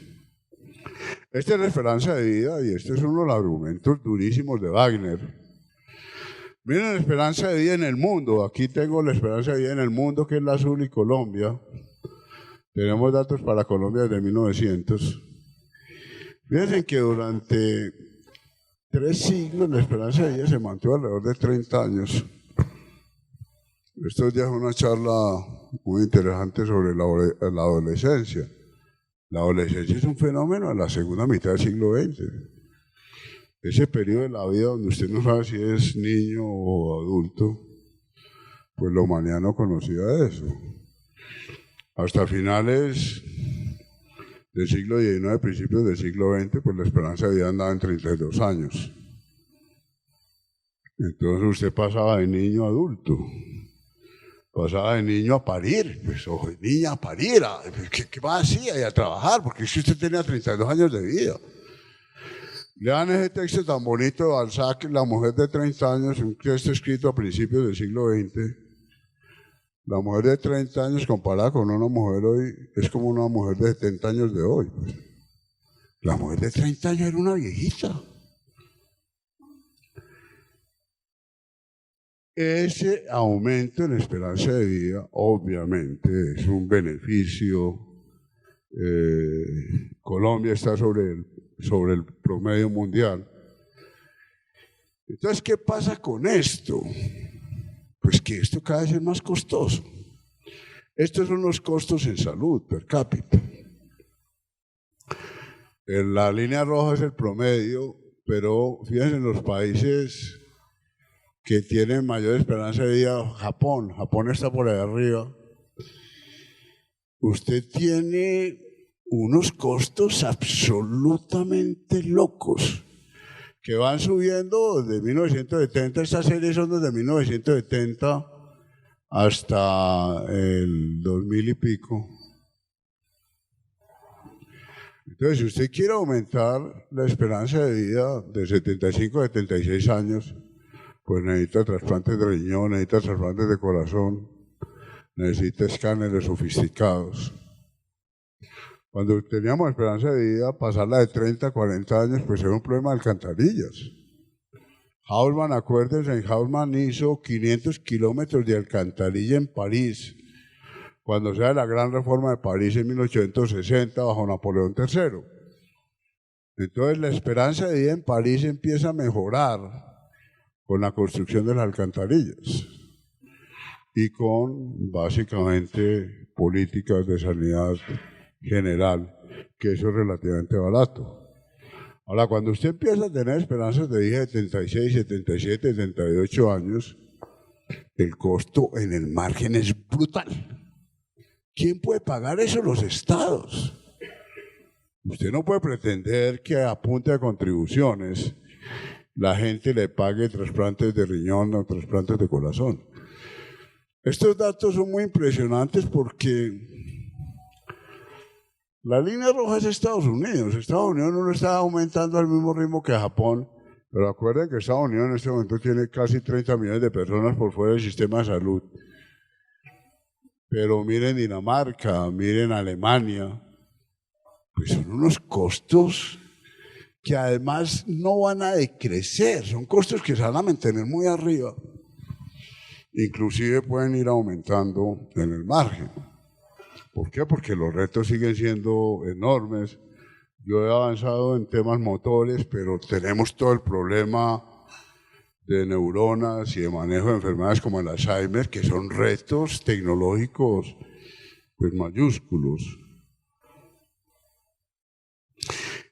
Esta es la esperanza de vida y este es uno de los argumentos durísimos de Wagner. Miren la esperanza de vida en el mundo. Aquí tengo la esperanza de vida en el mundo, que es la azul, y Colombia. Tenemos datos para Colombia desde 1900. Fíjense que durante 3 siglos la esperanza de vida se mantuvo alrededor de 30 años. Estos días una charla muy interesante sobre la adolescencia. La adolescencia es un fenómeno en la segunda mitad del siglo XX. Ese periodo de la vida donde usted no sabe si es niño o adulto, pues la humanidad no conocía eso. Hasta finales del siglo XIX, principios del siglo XX, pues la esperanza de vida andaba en 32 años. Entonces usted pasaba de niño a adulto. Pasaba de niño a parir, pues, o de niña a parir, ¿qué más hacía? Y a trabajar, porque si usted tenía 32 años de vida. Lean ese texto tan bonito de Balzac, La mujer de 30 años, un texto escrito a principios del siglo XX. La mujer de 30 años comparada con una mujer hoy, es como una mujer de 70 años de hoy. Pues. La mujer de 30 años era una viejita. Ese aumento en la esperanza de vida, obviamente, es un beneficio. Colombia está sobre el promedio mundial. Entonces, ¿qué pasa con esto? Pues que esto cada vez es más costoso. Estos son los costos en salud per cápita. La línea roja es el promedio, pero fíjense en los países que tienen mayor esperanza de vida. Japón está por ahí arriba. Usted tiene unos costos absolutamente locos que van subiendo desde 1970. Estas series son desde 1970 hasta el 2000 y pico. Entonces, si usted quiere aumentar la esperanza de vida de 75 a 76 años, pues necesita trasplantes de riñón, necesita trasplantes de corazón, necesita escáneres sofisticados. Cuando teníamos esperanza de vida, pasarla de 30 a 40 años, pues era un problema de alcantarillas. Haussmann, acuérdense, Haussmann hizo 500 kilómetros de alcantarilla en París, cuando se da la gran reforma de París en 1860 bajo Napoleón III. Entonces la esperanza de vida en París empieza a mejorar con la construcción de las alcantarillas y con, básicamente, políticas de sanidad general, que eso es relativamente barato. Ahora, cuando usted empieza a tener esperanzas de vida de 76, 77, 78 años, el costo en el margen es brutal. ¿Quién puede pagar eso? Los estados. Usted no puede pretender que a punta de contribuciones la gente le pague trasplantes de riñón o trasplantes de corazón. Estos datos son muy impresionantes porque la línea roja es Estados Unidos. Estados Unidos no lo está aumentando al mismo ritmo que Japón, pero acuerden que Estados Unidos en este momento tiene casi 30 millones de personas por fuera del sistema de salud. Pero miren Dinamarca, miren Alemania, pues son unos costos que además no van a decrecer, son costos que se van a mantener muy arriba. Inclusive pueden ir aumentando en el margen. ¿Por qué? Porque los retos siguen siendo enormes. Yo he avanzado en temas motores, pero tenemos todo el problema de neuronas y de manejo de enfermedades como el Alzheimer, que son retos tecnológicos pues mayúsculos.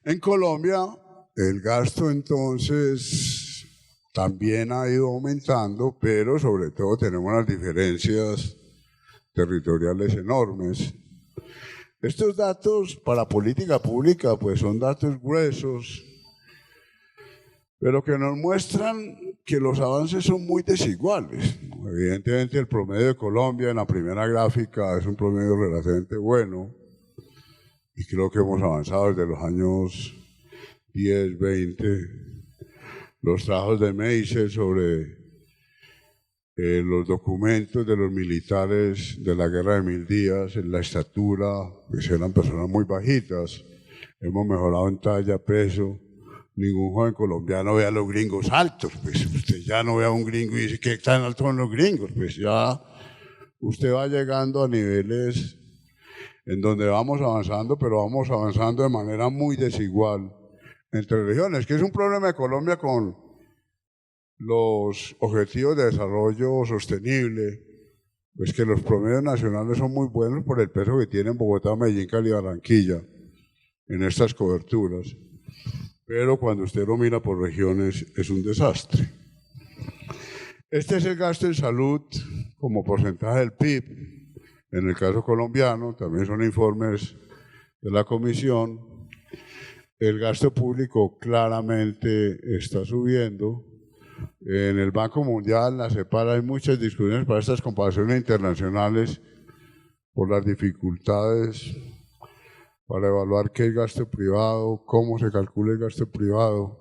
En Colombia, el gasto entonces también ha ido aumentando, pero sobre todo tenemos unas diferencias territoriales enormes. Estos datos para política pública pues son datos gruesos, pero que nos muestran que los avances son muy desiguales. Evidentemente el promedio de Colombia en la primera gráfica es un promedio relativamente bueno, y creo que hemos avanzado desde los años 10, 20. Los trabajos de Meisel sobre los documentos de los militares de la Guerra de 1000 días, en la estatura, pues eran personas muy bajitas. hemos mejorado en talla, peso. Ningún joven colombiano ve a los gringos altos, pues usted ya no ve a un gringo y dice que tan altos son los gringos, pues ya usted va llegando a niveles en donde vamos avanzando, pero vamos avanzando de manera muy desigual entre regiones, que es un problema de Colombia con los objetivos de desarrollo sostenible, pues que los promedios nacionales son muy buenos por el peso que tienen Bogotá, Medellín, Cali y Barranquilla en estas coberturas, pero cuando usted lo mira por regiones es un desastre. Este es el gasto en salud como porcentaje del PIB. En el caso colombiano, también son informes de la Comisión, el gasto público claramente está subiendo. En el Banco Mundial, la CEPAL, hay muchas discusiones para estas comparaciones internacionales por las dificultades para evaluar qué es gasto privado, cómo se calcula el gasto privado,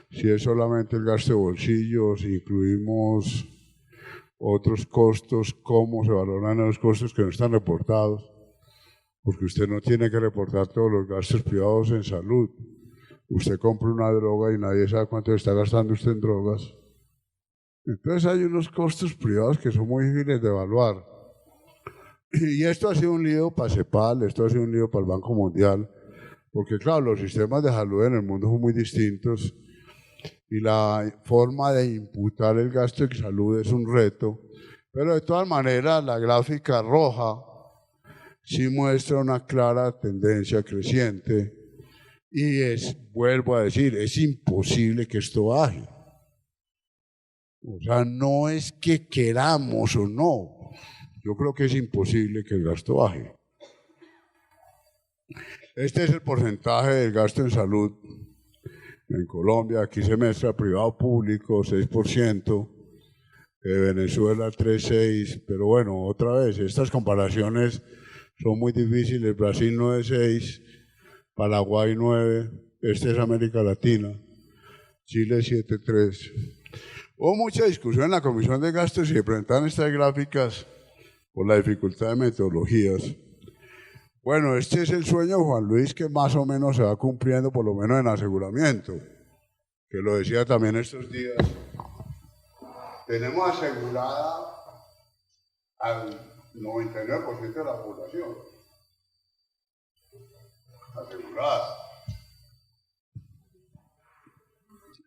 si es solamente el gasto de bolsillo, si incluimos otros costos, cómo se valoran los costos que no están reportados, porque usted no tiene que reportar todos los gastos privados en salud. Usted compra una droga y nadie sabe cuánto está gastando usted en drogas. Entonces hay unos costos privados que son muy difíciles de evaluar. Y esto ha sido un lío para CEPAL, esto ha sido un lío para el Banco Mundial, porque claro, los sistemas de salud en el mundo son muy distintos y la forma de imputar el gasto en salud es un reto, pero de todas maneras la gráfica roja sí muestra una clara tendencia creciente y vuelvo a decir, es imposible que esto baje. O sea, no es que queramos o no, yo creo que es imposible que el gasto baje. Este es el porcentaje del gasto en salud en Colombia, aquí se muestra privado público, 6%, Venezuela 3,6%, pero bueno, otra vez, estas comparaciones son muy difíciles, Brasil 9,6%, Paraguay 9%, este es América Latina, Chile 7,3%. Hubo mucha discusión en la Comisión de Gastos y se presentaron estas gráficas por la dificultad de metodologías. Bueno, este es el sueño de Juan Luis que más o menos se va cumpliendo, por lo menos en aseguramiento, que lo decía también estos días. Tenemos asegurada al 99% de la población. Asegurada.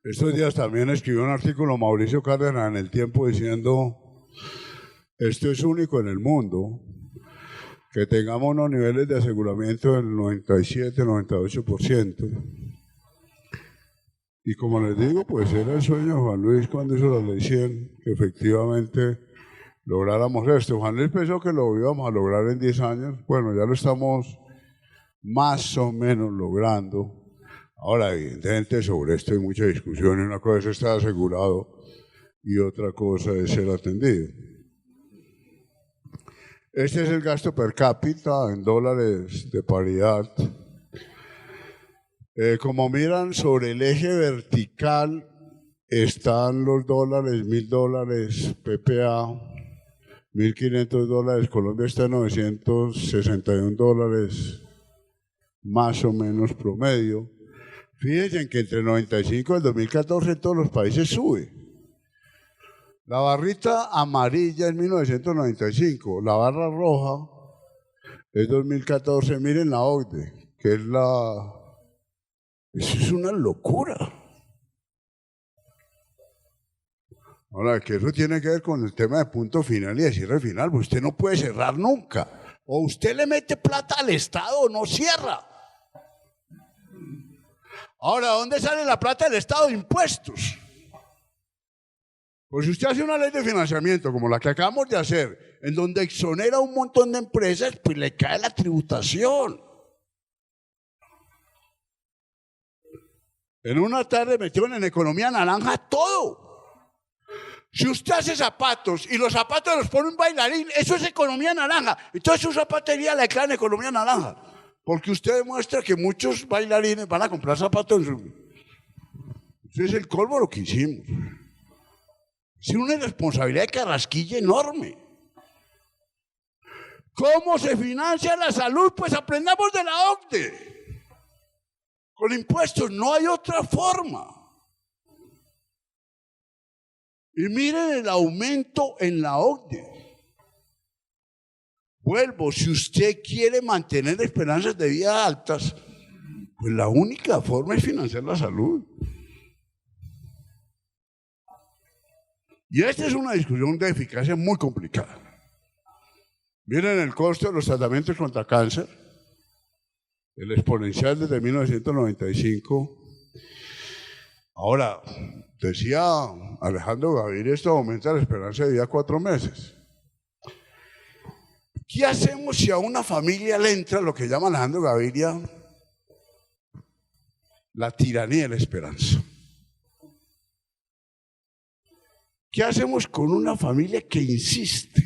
Estos días también escribió un artículo Mauricio Cárdenas en El Tiempo diciendo, esto es único en el mundo, que tengamos unos niveles de aseguramiento del 97, 98%. Y como les digo, pues era el sueño de Juan Luis cuando hizo la Ley 100, que efectivamente lográramos esto. Juan Luis pensó que lo íbamos a lograr en 10 años. Bueno, ya lo estamos más o menos logrando. Ahora, evidentemente, sobre esto hay mucha discusión. Una cosa es estar asegurado y otra cosa es ser atendido. Este es el gasto per cápita en dólares de paridad. Como miran, sobre el eje vertical están los dólares, $1.000 PPA, $1.500, Colombia está en $961 más o menos promedio. Fíjense que entre el 95 y el 2014 en todos los países sube. La barrita amarilla es 1995, la barra roja es 2014, miren la OCDE, que es eso es una locura. Ahora, que eso tiene que ver con el tema de punto final y de cierre final, pues usted no puede cerrar nunca. O usted le mete plata al Estado o no cierra. Ahora, ¿dónde sale la plata del Estado? Impuestos. Pues si usted hace una ley de financiamiento como la que acabamos de hacer, en donde exonera a un montón de empresas, pues le cae la tributación. En una tarde metieron en economía naranja todo. Si usted hace zapatos y los zapatos los pone un bailarín, eso es economía naranja. Entonces su zapatería le cae en economía naranja. Porque usted demuestra que muchos bailarines van a comprar zapatos. Eso es el colmo lo que hicimos. Es una irresponsabilidad de Carrasquilla enorme. ¿Cómo se financia la salud? Pues aprendamos de la OCDE. Con impuestos, no hay otra forma. Y miren el aumento en la OCDE. Vuelvo, si usted quiere mantener esperanzas de vida altas, pues la única forma es financiar la salud. Y esta es una discusión de eficacia muy complicada. Miren el costo de los tratamientos contra cáncer, el exponencial desde 1995. Ahora, decía Alejandro Gaviria, esto aumenta la esperanza de vida 4 meses. ¿Qué hacemos si a una familia le entra lo que llama Alejandro Gaviria la tiranía de la esperanza? ¿Qué hacemos con una familia que insiste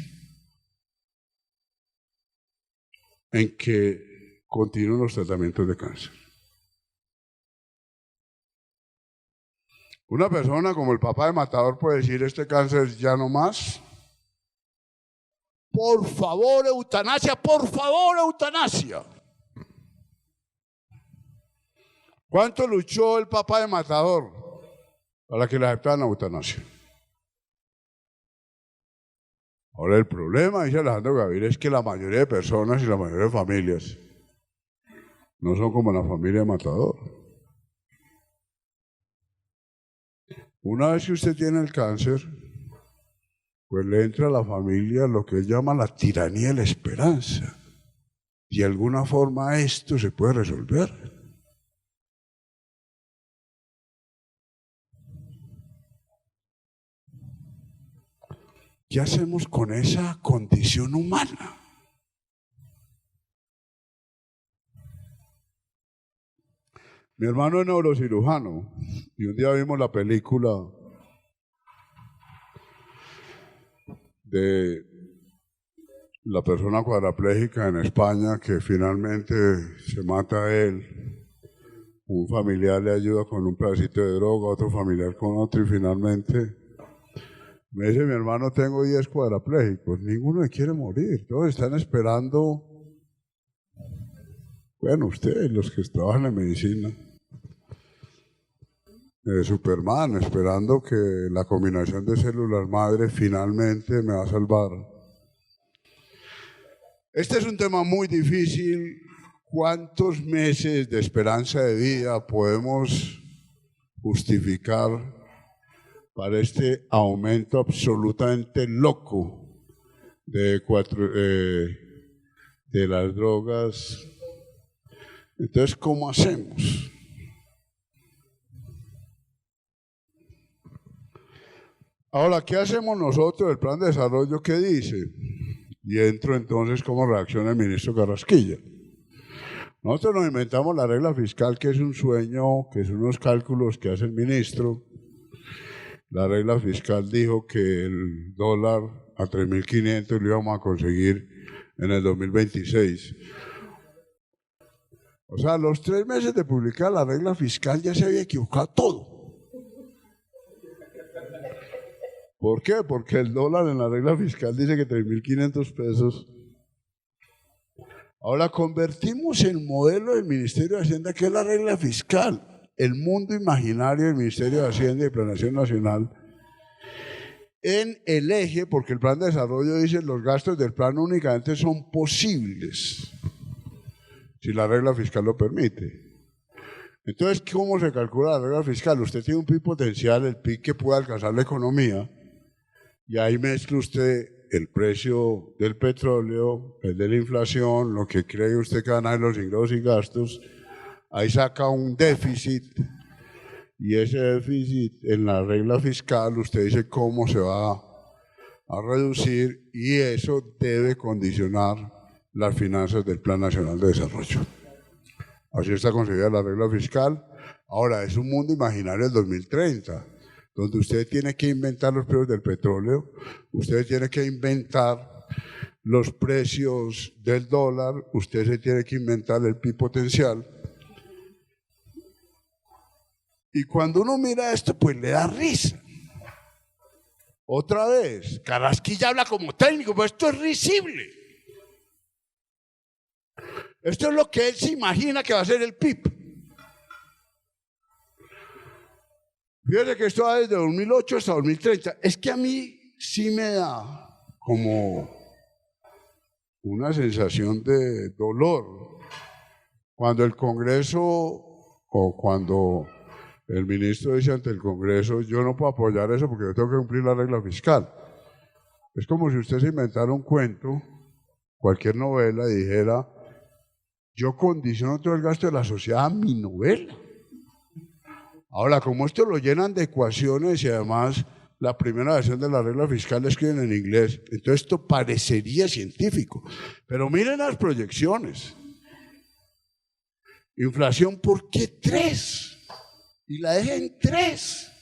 en que continúen los tratamientos de cáncer? Una persona como el papá de Matador puede decir, este cáncer ya no más. Por favor, eutanasia, por favor, eutanasia. ¿Cuánto luchó el papá de Matador para que le aceptaran la eutanasia? Ahora el problema, dice Alejandro Gaviria, es que la mayoría de personas y la mayoría de familias no son como la familia de Matador. Una vez que usted tiene el cáncer, pues le entra a la familia lo que él llama la tiranía de la esperanza. De alguna forma esto se puede resolver. ¿Qué hacemos con esa condición humana? Mi hermano es neurocirujano y un día vimos la película de la persona cuadraplégica en España que finalmente se mata a él. Un familiar le ayuda con un pedacito de droga, otro familiar con otro y finalmente me dice mi hermano, tengo 10 cuadraplégicos, ninguno me quiere morir, todos están esperando, bueno, ustedes los que trabajan en medicina, Superman, esperando que la combinación de células madre finalmente me va a salvar. Este es un tema muy difícil. ¿Cuántos meses de esperanza de vida podemos justificar para este aumento absolutamente loco de las drogas? Entonces, ¿cómo hacemos? Ahora, ¿qué hacemos nosotros? El plan de desarrollo, ¿qué dice? Y entro entonces cómo reacciona el ministro Carrasquilla. Nosotros nos inventamos la regla fiscal, que es un sueño, que son unos cálculos que hace el ministro. La regla fiscal dijo que el dólar a 3.500 lo íbamos a conseguir en el 2026. O sea, a los 3 meses de publicar la regla fiscal ya se había equivocado todo. ¿Por qué? Porque el dólar en la regla fiscal dice que 3.500 pesos. Ahora convertimos el modelo del Ministerio de Hacienda, que es la regla fiscal, el mundo imaginario del Ministerio de Hacienda y Planeación Nacional, en el eje, porque el plan de desarrollo dice los gastos del plan únicamente son posibles, si la regla fiscal lo permite. Entonces, ¿cómo se calcula la regla fiscal? Usted tiene un PIB potencial, el PIB que puede alcanzar la economía, y ahí mezcla usted el precio del petróleo, el de la inflación, lo que cree usted que van a ser los ingresos y gastos, ahí saca un déficit, y ese déficit en la regla fiscal usted dice cómo se va a reducir, y eso debe condicionar las finanzas del Plan Nacional de Desarrollo. Así está concebida la regla fiscal. Ahora, es un mundo imaginario del 2030, donde usted tiene que inventar los precios del petróleo, usted tiene que inventar los precios del dólar, usted se tiene que inventar el PIB potencial. Y cuando uno mira esto, pues le da risa. Otra vez, Carrasquilla habla como técnico, pero esto es risible. Esto es lo que él se imagina que va a ser el PIB. Fíjate que esto va desde 2008 hasta 2030. Es que a mí sí me da como una sensación de dolor cuando el Congreso o cuando el ministro dice ante el Congreso: yo no puedo apoyar eso porque yo tengo que cumplir la regla fiscal. Es como si usted se inventara un cuento, cualquier novela, y dijera: yo condiciono todo el gasto de la sociedad a mi novela. Ahora, como esto lo llenan de ecuaciones y además la primera versión de la regla fiscal la escriben en inglés, entonces esto parecería científico. Pero miren las proyecciones. Inflación, ¿por qué 3? Y la deja en 3.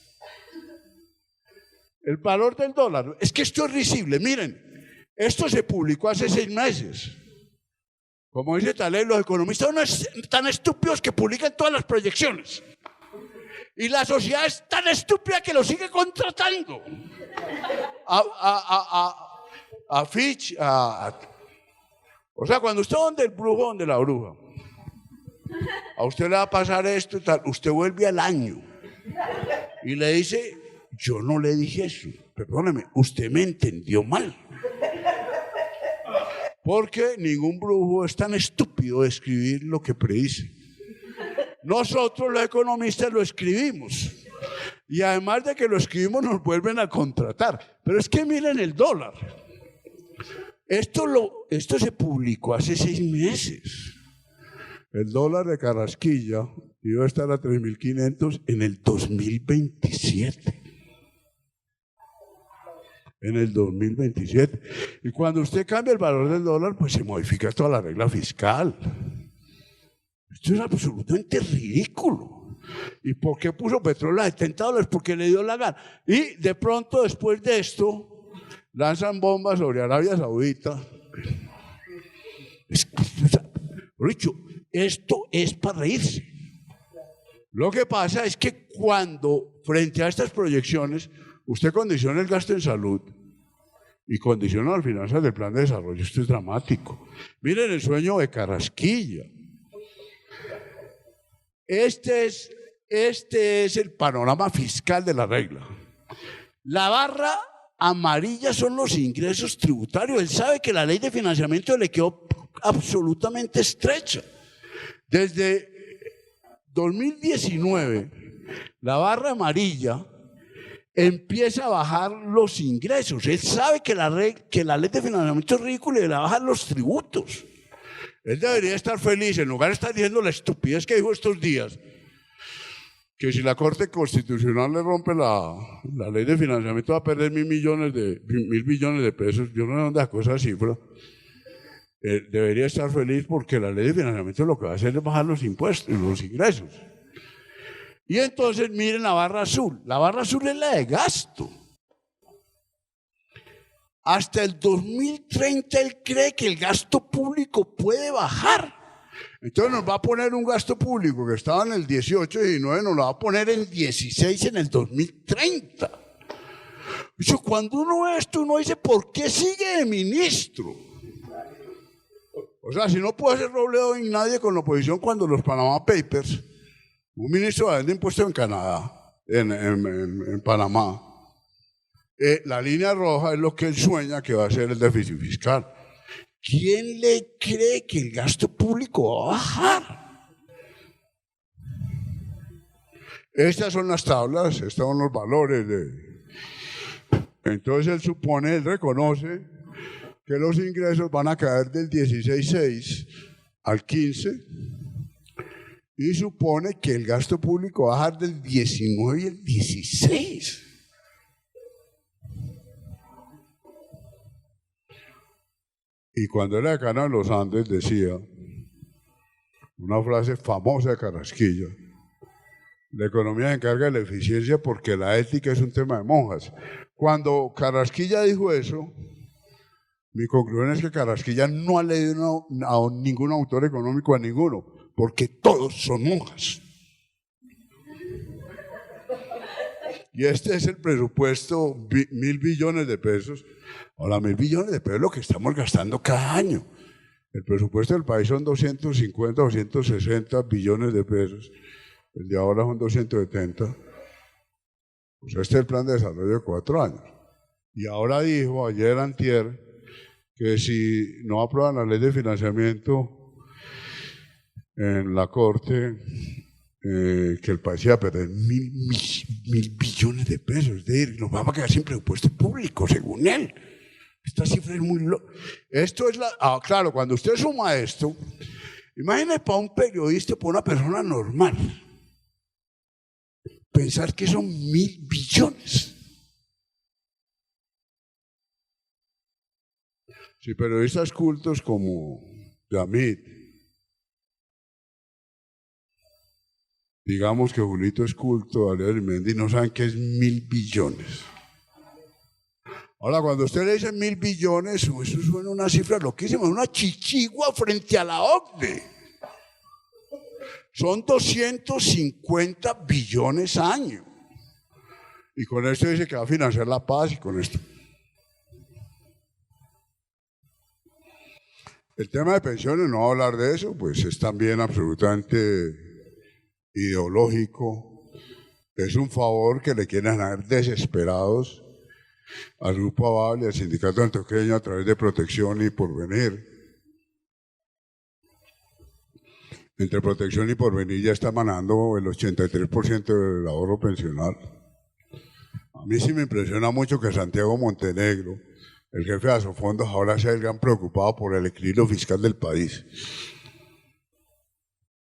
El valor del dólar. Es que esto es risible. Miren, esto se publicó hace 6 meses. Como dice Taleb, los economistas no están estúpidos que publican todas las proyecciones. Y la sociedad es tan estúpida que lo sigue contratando. A Fitch, o sea, cuando usted va donde el brujo, donde la bruja, a usted le va a pasar esto y tal, usted vuelve al año y le dice: yo no le dije eso, perdóneme, usted me entendió mal. Porque ningún brujo es tan estúpido de escribir lo que predice. Nosotros los economistas lo escribimos y además de que lo escribimos nos vuelven a contratar. Pero es que miren el dólar. Esto se publicó hace 6 meses. El dólar de Carrasquilla iba a estar a 3.500 en el 2027. En el 2027. Y cuando usted cambia el valor del dólar, pues se modifica toda la regla fiscal. Esto es absolutamente ridículo. ¿Y por qué puso petróleo a $70? Porque le dio la gana. Y de pronto, después de esto, lanzan bombas sobre Arabia Saudita. Esto es para reírse. Lo que pasa es que cuando, frente a estas proyecciones, usted condiciona el gasto en salud y condiciona las finanzas del plan de desarrollo, esto es dramático. Miren el sueño de Carrasquilla. Este es el panorama fiscal de la regla. La barra amarilla son los ingresos tributarios. Él sabe que la ley de financiamiento le quedó absolutamente estrecha. Desde 2019, la barra amarilla empieza a bajar los ingresos. Él sabe que la ley de financiamiento es ridícula y le va a bajar los tributos. Él debería estar feliz, en lugar de estar diciendo la estupidez que dijo estos días, que si la Corte Constitucional le rompe la ley de financiamiento va a perder 1.000 billones de pesos. Yo no sé dónde sacó esa cifra. Debería estar feliz porque la ley de financiamiento lo que va a hacer es bajar los impuestos, los ingresos. Y entonces miren la barra azul. La barra azul es la de gasto. Hasta el 2030 él cree que el gasto público puede bajar. Entonces nos va a poner un gasto público que estaba en el 18, 19, nos lo va a poner en 16 en el 2030. Cuando uno ve esto, uno dice: ¿por qué sigue de ministro? O sea, si no puede ser Robledo y nadie con la oposición cuando los Panama Papers, un ministro de impuestos en Canadá, en Panamá, la línea roja es lo que él sueña que va a ser el déficit fiscal. ¿Quién le cree que el gasto público va a bajar? Estas son las tablas, estos son los valores. Entonces él reconoce que los ingresos van a caer del 16.6 al 15 y supone que el gasto público va a bajar del 19 y el 16. Y cuando era decano de los Andes decía una frase famosa de Carrasquilla: la economía se encarga de la eficiencia porque la ética es un tema de monjas. Cuando Carrasquilla dijo eso, mi conclusión es que Carrasquilla no ha leído a ningún autor económico, a ninguno, porque todos son monjas. Y este es el presupuesto, 1.000 billones de pesos. Ahora, 1.000 billones de pesos es lo que estamos gastando cada año. El presupuesto del país son 250, 260 billones de pesos. El de ahora son 270. Pues este es el plan de desarrollo de 4 años. Y ahora dijo, ayer antier, que si no aprueban la ley de financiamiento en la Corte, que el país iba a perder mil billones de pesos. Es decir, nos vamos a quedar sin presupuesto público, según él. Esta cifra es muy loca. Esto es claro, cuando usted suma esto, imagínese para un periodista, para una persona normal, pensar que son 1.000 billones. Si periodistas cultos como Yamit, digamos que Julito es culto, Ariel Arimendi, no saben qué es 1.000 billones. Ahora, cuando usted le dice 1.000 billones, eso suena una cifra loquísima, una chichigua frente a la OCDE. Son 250 billones año. Y con esto dice que va a financiar la paz y con esto. El tema de pensiones, no voy a hablar de eso, pues es también absolutamente ideológico. Es un favor que le quieren dar desesperados al Grupo Aval y al Sindicato Antioqueño a través de Protección y Porvenir. Entre Protección y Porvenir ya está emanando el 83% del ahorro pensional. A mí sí me impresiona mucho que Santiago Montenegro, el jefe de Asofondos, ahora sea el gran preocupado por el equilibrio fiscal del país.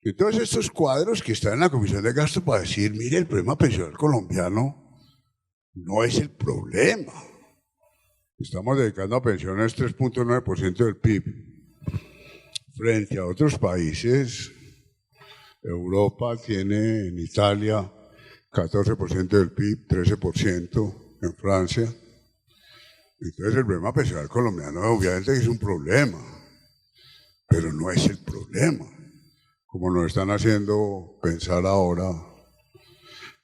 Y todos estos cuadros que están en la Comisión de Gasto para decir, mire, el problema pensional colombiano no es el problema. Estamos dedicando a pensiones 3.9% del PIB. Frente a otros países, Europa tiene en Italia 14% del PIB, 13% en Francia. Entonces el problema pensional colombiano obviamente es un problema, pero no es el problema, como nos están haciendo pensar ahora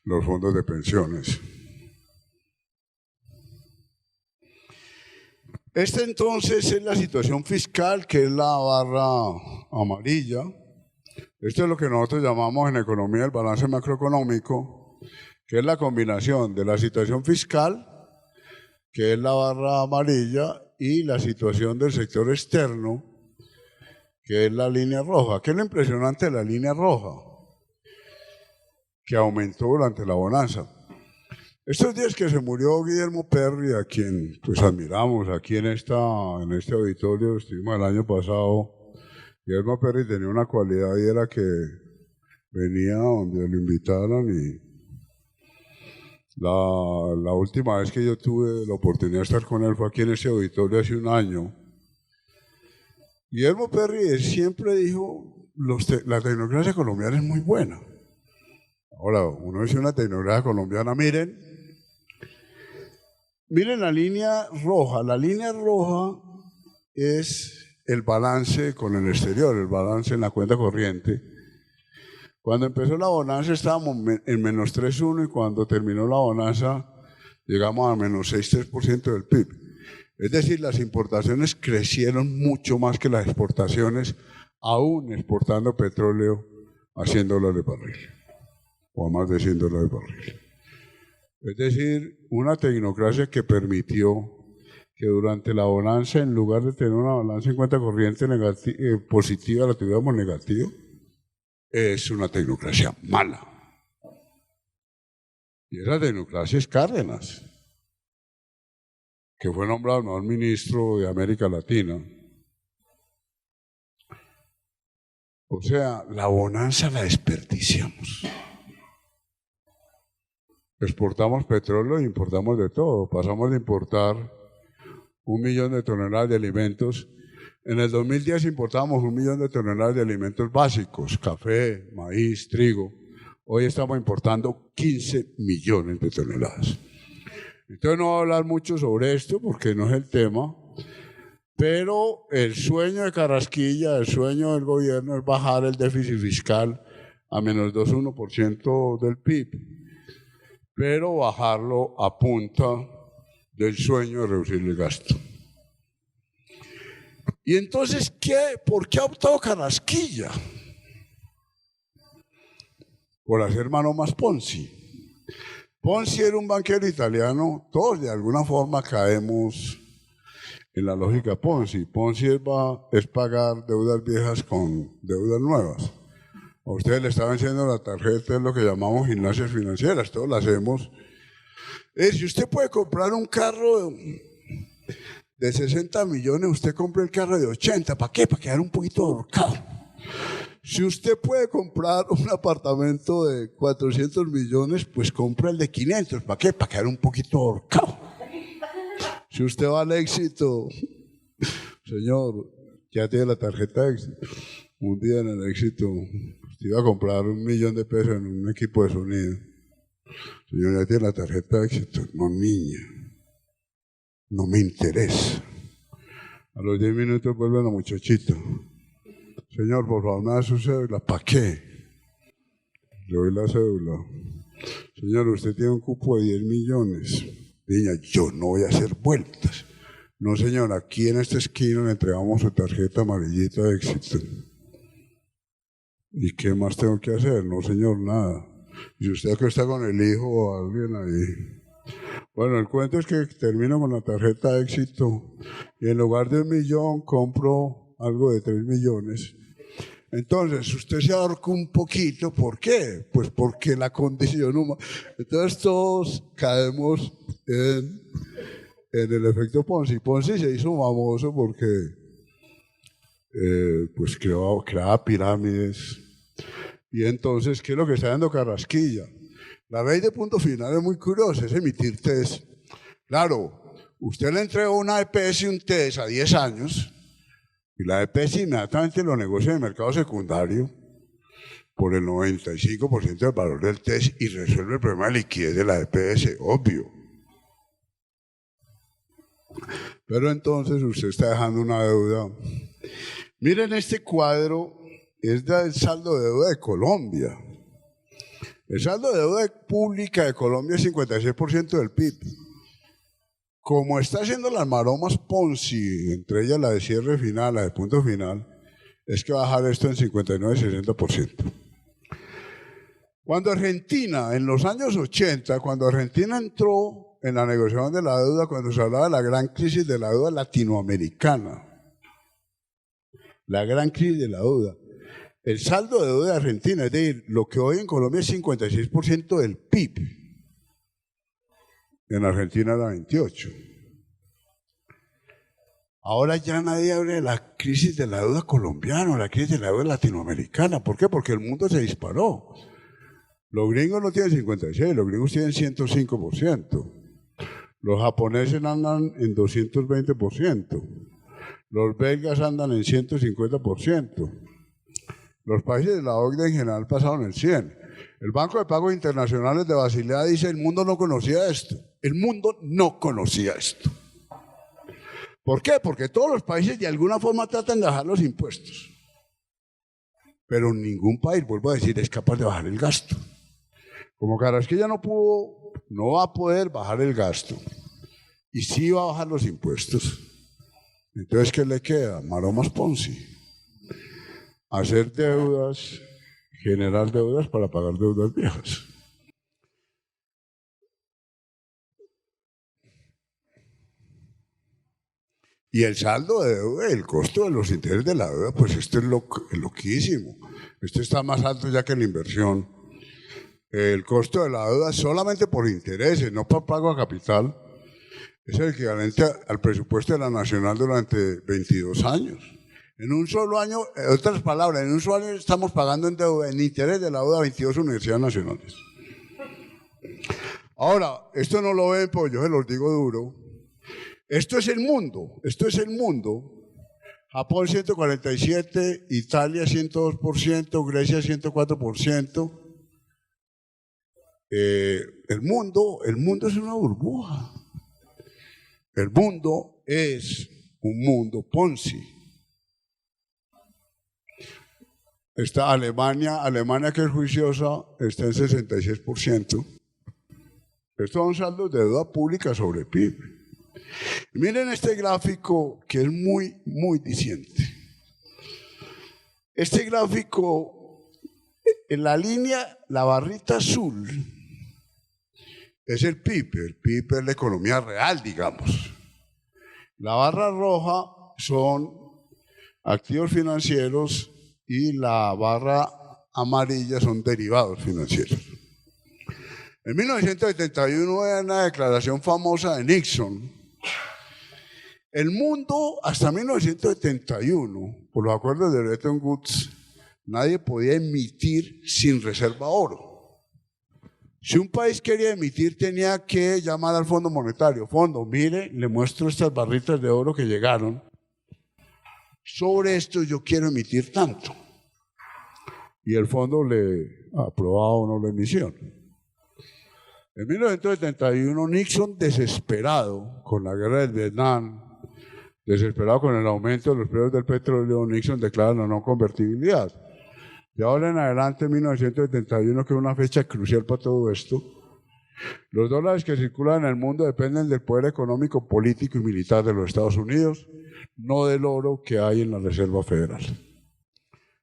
los fondos de pensiones. Esta entonces es la situación fiscal, que es la barra amarilla. Esto es lo que nosotros llamamos en economía el balance macroeconómico, que es la combinación de la situación fiscal, que es la barra amarilla, y la situación del sector externo, que es la línea roja. ¿Qué es lo impresionante de la línea roja? Que aumentó durante la bonanza. Estos días que se murió Guillermo Perry, a quien pues admiramos aquí en este auditorio, estuvimos el año pasado. Guillermo Perry tenía una cualidad y era que venía donde lo invitaran, y la última vez que yo tuve la oportunidad de estar con él fue aquí en este auditorio hace un año. Guillermo Perry siempre dijo, la tecnocracia colombiana es muy buena. Ahora, uno dice una tecnocracia colombiana, miren la línea roja. La línea roja es el balance con el exterior, el balance en la cuenta corriente. Cuando empezó la bonanza estábamos en menos 3,1 y cuando terminó la bonanza llegamos a menos 6,3% del PIB. Es decir, las importaciones crecieron mucho más que las exportaciones, aún exportando petróleo a $100 el barril, o a más de $100 el barril. Es decir, una tecnocracia que permitió que durante la bonanza, en lugar de tener una balanza en cuenta corriente positiva, la tuviéramos negativa. Es una tecnocracia mala. Y esa tecnocracia es Cárdenas, que fue nombrado el mejor ministro de América Latina. O sea, la bonanza la desperdiciamos. Exportamos petróleo e importamos de todo. Pasamos de importar 1 millón de toneladas de alimentos. En el 2010 importábamos 1 millón de toneladas de alimentos básicos, café, maíz, trigo. Hoy estamos importando 15 millones de toneladas. Entonces no voy a hablar mucho sobre esto porque no es el tema, pero el sueño de Carrasquilla, el sueño del gobierno es bajar el déficit fiscal a menos 2,1% del PIB, pero bajarlo a punta del sueño de reducir el gasto. Y entonces, ¿por qué ha optado Carrasquilla? Por hacer mano más Ponzi. Ponzi era un banquero italiano. Todos de alguna forma caemos en la lógica Ponzi. Ponzi es pagar deudas viejas con deudas nuevas. A ustedes le estaban haciendo la tarjeta, es lo que llamamos gimnasias financieras, todos lo hacemos. Si usted puede comprar un carro de 60 millones, usted compra el carro de 80. ¿Para qué? Para quedar un poquito ahorcado. Si usted puede comprar un apartamento de 400 millones, pues compra el de 500. ¿Para qué? Para quedar un poquito ahorcado. Si usted va al Éxito, señor, ya tiene la tarjeta Éxito. Un día en el Éxito, usted iba a comprar $1.000.000 en un equipo de sonido. Señor, ya tiene la tarjeta Éxito. No, niña. No me interesa. A los 10 minutos vuelve la muchachita. Señor, por favor, me da su cédula. ¿Para qué? Le doy la cédula. Señor, usted tiene un cupo de 10 millones. Niña, yo no voy a hacer vueltas. No, señor, aquí en esta esquina le entregamos su tarjeta amarillita de Éxito. ¿Y qué más tengo que hacer? No, señor, nada. ¿Y usted que está con el hijo o alguien ahí? Bueno, el cuento es que termino con la tarjeta de Éxito y en lugar de 1 millón compro algo de 3 millones. Entonces, usted se ahorca un poquito. ¿Por qué? Pues porque la condición humana. Entonces, todos caemos en el efecto Ponzi. Ponzi se hizo famoso porque pues creaba pirámides. Y entonces, ¿qué es lo que está dando Carrasquilla? La ley de punto final es muy curiosa, es emitir test. Claro, usted le entregó una EPS y un test a 10 años y la EPS inmediatamente lo negocia en el mercado secundario por el 95% del valor del test y resuelve el problema de liquidez de la EPS, obvio. Pero entonces usted está dejando una deuda. Miren este cuadro, es del saldo de deuda de Colombia. El saldo de deuda pública de Colombia es 56% del PIB. Como está haciendo las maromas Ponzi, entre ellas la de cierre final, la de punto final, es que va a bajar esto en 59-60%. Cuando Argentina, en los años 80, cuando Argentina entró en la negociación de la deuda, cuando se hablaba de la gran crisis de la deuda latinoamericana, la gran crisis de la deuda, el saldo de deuda de Argentina, es decir, lo que hoy en Colombia es 56% del PIB, en Argentina era 28%. Ahora ya nadie habla de la crisis de la deuda colombiana, la crisis de la deuda latinoamericana. ¿Por qué? Porque el mundo se disparó. Los gringos no tienen 56%, los gringos tienen 105%. Los japoneses andan en 220%. Los belgas andan en 150%. Los países de la OCDE en general pasaron el 100%. El Banco de Pagos Internacionales de Basilea dice: el mundo no conocía esto. El mundo no conocía esto. ¿Por qué? Porque todos los países de alguna forma tratan de bajar los impuestos. Pero ningún país, vuelvo a decir, es capaz de bajar el gasto. Como Carrasquilla no va a poder bajar el gasto. Y sí va a bajar los impuestos. Entonces, ¿qué le queda? Maromas Ponzi. Hacer deudas, generar deudas para pagar deudas viejas. Y el saldo de deuda, el costo de los intereses de la deuda, pues esto es loquísimo. Esto está más alto ya que la inversión. El costo de la deuda solamente por intereses, no por pago a capital, es el equivalente al presupuesto de la Nacional durante 22 años. En un solo año, en otras palabras, en un solo año estamos pagando en interés de la deuda 22 universidades nacionales. Ahora, esto no lo ven, pues yo se los digo duro. Esto es el mundo. Japón 147%, Italia 102%, Grecia 104%. El mundo es una burbuja. El mundo es un mundo Ponzi. Está Alemania que es juiciosa, está en 66%. Estos son saldos de deuda pública sobre PIB. Miren este gráfico que es muy, muy diciente. Este gráfico, en la línea, la barrita azul, es el PIB. El PIB es la economía real, digamos. La barra roja son activos financieros y la barra amarilla son derivados financieros. En 1971, en una declaración famosa de Nixon, el mundo hasta 1971, por los acuerdos de Bretton Woods, nadie podía emitir sin reserva oro. Si un país quería emitir, tenía que llamar al Fondo Monetario. Fondo, mire, le muestro estas barritas de oro que llegaron. Sobre esto yo quiero emitir tanto. Y el fondo le aprobaba o no la emisión. En 1971, Nixon, desesperado con la guerra del Vietnam, desesperado con el aumento de los precios del petróleo, Nixon declara la no convertibilidad. De ahora en adelante, en 1971, que es una fecha crucial para todo esto, los dólares que circulan en el mundo dependen del poder económico, político y militar de los Estados Unidos, no del oro que hay en la Reserva Federal.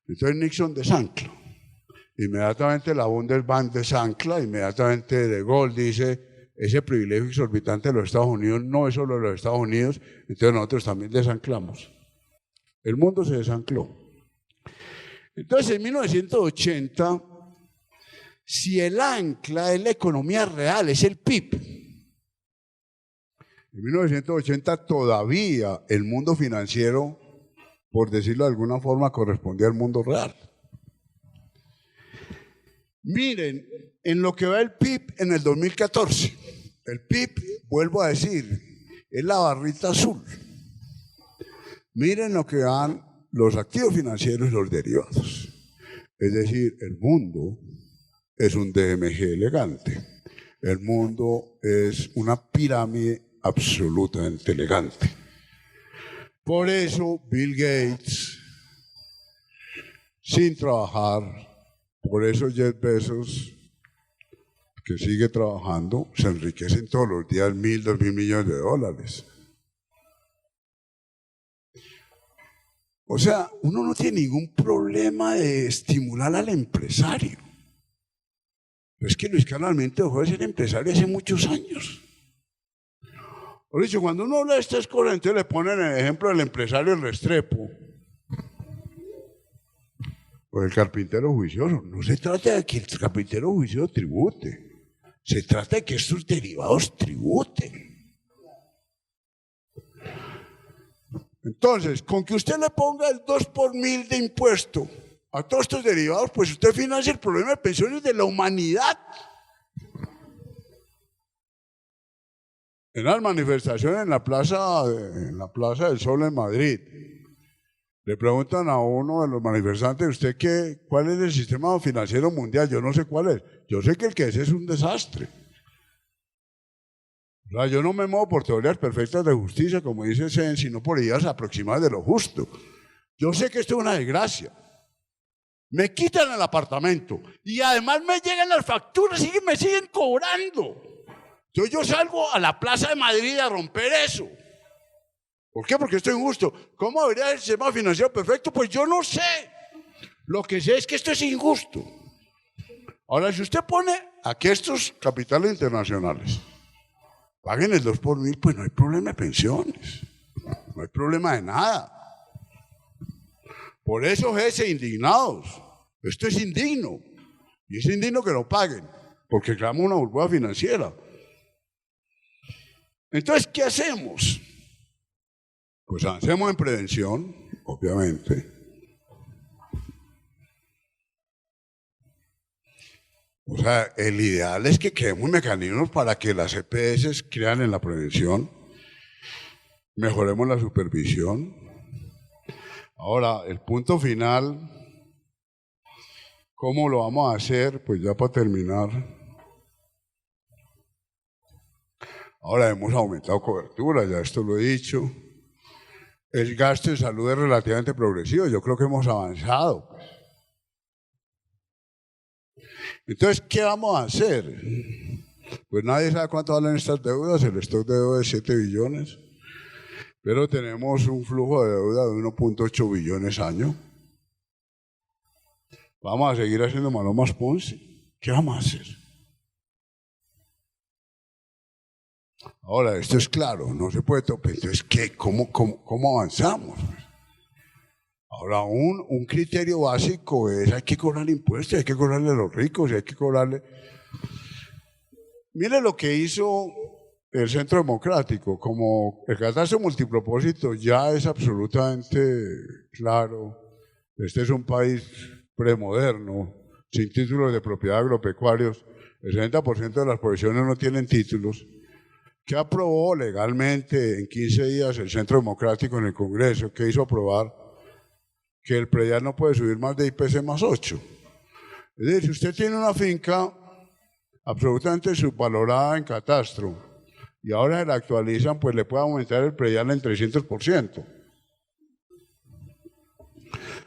Entonces Nixon desancla. Inmediatamente la Bundesbank desancla, inmediatamente De Gaulle dice, ese privilegio exorbitante de los Estados Unidos no es solo de los Estados Unidos, entonces nosotros también desanclamos. El mundo se desancló. Entonces en 1980, si el ancla es la economía real, es el PIB. En 1980 todavía el mundo financiero, por decirlo de alguna forma, correspondía al mundo real. Miren, en lo que va el PIB en el 2014, el PIB, vuelvo a decir, es la barrita azul. Miren lo que van los activos financieros y los derivados. Es decir, el mundo es un DMG elegante. El mundo es una pirámide absolutamente elegante. Por eso Bill Gates, sin trabajar, por eso Jeff Bezos, que sigue trabajando, se enriquecen todos los días 1.000, 2.000 millones de dólares. O sea, uno no tiene ningún problema de estimular al empresario. Pero es que Luis Carlos Almente dejó de ser empresario hace muchos años. Por eso, cuando uno habla de estas cosas, entonces le ponen el ejemplo del empresario en Restrepo. O el carpintero juicioso. No se trata de que el carpintero juicioso tribute. Se trata de que estos derivados tributen. Entonces, con que usted le ponga el 2 por 1000 de impuesto a todos estos derivados, pues usted financia el problema de pensiones de la humanidad. En las manifestaciones en la Plaza del Sol en Madrid, le preguntan a uno de los manifestantes, ¿usted cuál es el sistema financiero mundial? Yo no sé cuál es. Yo sé que el que es un desastre. O sea, yo no me muevo por teorías perfectas de justicia, como dice Sen, sino por ideas aproximadas de lo justo. Yo sé que esto es una desgracia. Me quitan el apartamento y además me llegan las facturas y me siguen cobrando. Entonces yo salgo a la Plaza de Madrid a romper eso. ¿Por qué? Porque esto es injusto. ¿Cómo habría el sistema financiero perfecto? Pues yo no sé. Lo que sé es que esto es injusto. Ahora, si usted pone aquí estos capitales internacionales, paguen el 2 por 1000, pues no hay problema de pensiones. No hay problema de nada. Por eso ese indignados. Esto es indigno. Y es indigno que lo paguen, porque creamos una burbuja financiera. Entonces, ¿qué hacemos? Pues avancemos en prevención, obviamente. O sea, el ideal es que creemos mecanismos para que las EPS crean en la prevención, mejoremos la supervisión. Ahora, el punto final, ¿cómo lo vamos a hacer? Pues ya para terminar. Ahora hemos aumentado cobertura, ya esto lo he dicho. El gasto en salud es relativamente progresivo, yo creo que hemos avanzado. Entonces, ¿qué vamos a hacer? Pues nadie sabe cuánto valen estas deudas, el stock de deuda es 7 billones, pero tenemos un flujo de deuda de 1.8 billones año. Vamos a seguir haciendo malomas Ponzi. ¿Qué vamos a hacer? Ahora, esto es claro, no se puede tocar. Entonces, ¿qué? ¿Cómo avanzamos? Ahora, un criterio básico es: hay que cobrar impuestos, hay que cobrarle a los ricos, hay que cobrarle. Mire lo que hizo el Centro Democrático. Como el catastro multipropósito ya es absolutamente claro, este es un país premoderno, sin títulos de propiedad agropecuarios, el 60% de las posesiones no tienen títulos. ¿Qué aprobó legalmente en 15 días el Centro Democrático en el Congreso? ¿Qué hizo aprobar? Que el predial no puede subir más de IPC más 8. Es decir, si usted tiene una finca absolutamente subvalorada en catastro y ahora se la actualizan, pues le puede aumentar el predial en 300%.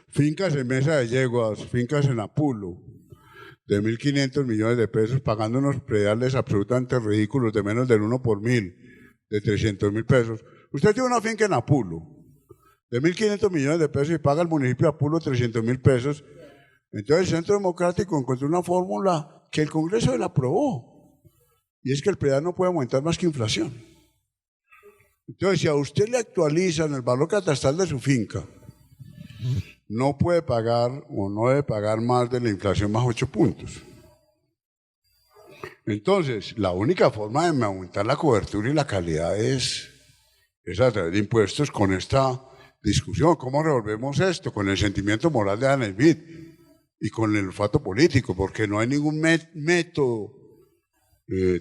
Fincas en Mesa de Yeguas, fincas en Apulo, de 1.500 millones de pesos, pagando unos prediales absolutamente ridículos de menos del 1 por 1.000, de 300.000 pesos. Usted tiene una finca en Apulo, de 1.500 millones de pesos y paga al municipio de Apulo 300.000 pesos. Entonces el Centro Democrático encontró una fórmula que el Congreso le aprobó, y es que el predial no puede aumentar más que inflación. Entonces, si a usted le actualizan el valor catastral de su finca, no puede pagar o no debe pagar más de la inflación más 8 puntos. Entonces, la única forma de aumentar la cobertura y la calidad es a través de impuestos, con esta discusión. ¿Cómo resolvemos esto? Con el sentimiento moral de Adam Smith y con el olfato político, porque no hay ningún método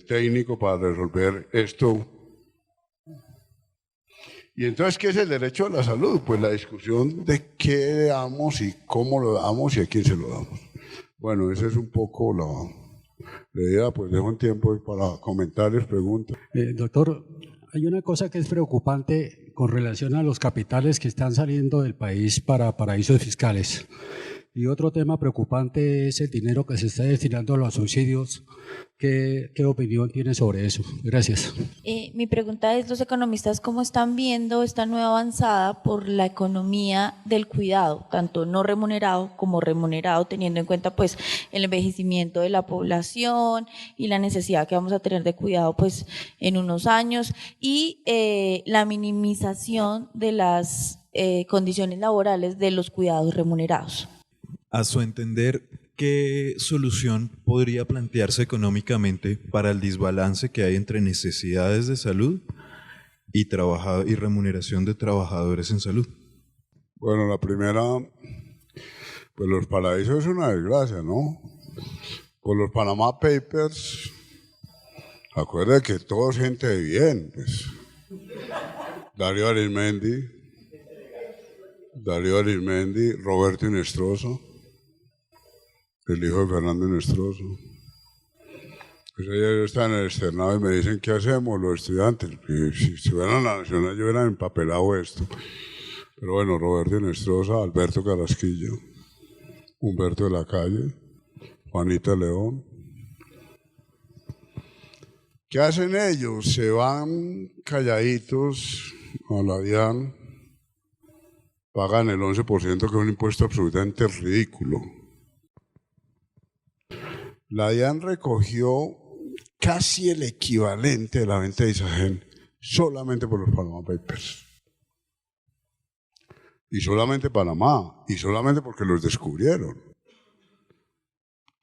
técnico para resolver esto. Y entonces, ¿qué es el derecho a la salud? Pues la discusión de qué damos y cómo lo damos y a quién se lo damos. Bueno, esa es un poco la idea. Pues dejo un tiempo para comentarios, preguntas. Doctor, hay una cosa que es preocupante con relación a los capitales que están saliendo del país para paraísos fiscales. Y otro tema preocupante es el dinero que se está destinando a los subsidios. ¿Qué opinión tiene sobre eso? Gracias. Mi pregunta es: los economistas, ¿cómo están viendo esta nueva avanzada por la economía del cuidado, tanto no remunerado como remunerado, teniendo en cuenta pues el envejecimiento de la población y la necesidad que vamos a tener de cuidado pues en unos años, y la minimización de las condiciones laborales de los cuidados remunerados? A su entender, ¿qué solución podría plantearse económicamente para el desbalance que hay entre necesidades de salud y remuneración de trabajadores en salud? Bueno, la primera, pues los paraísos es una desgracia, ¿no? Por los Panama Papers, acuérdense que todo es gente de bien, pues. Darío Arizmendi, Roberto Inestrosa, el hijo de Fernando Inestrosa. Pues ayer están en el externado y me dicen: ¿qué hacemos los estudiantes? Y si estuvieran en la Nacional yo hubiera empapelado esto. Pero bueno, Roberto Inestrosa, Alberto Carrasquillo, Humberto de la Calle, Juanita León. ¿Qué hacen ellos? Se van calladitos a la DIAN, pagan el 11%, que es un impuesto absolutamente ridículo. La DIAN recogió casi el equivalente de la venta de Isagen solamente por los Panama Papers. Y solamente Panamá, y solamente porque los descubrieron.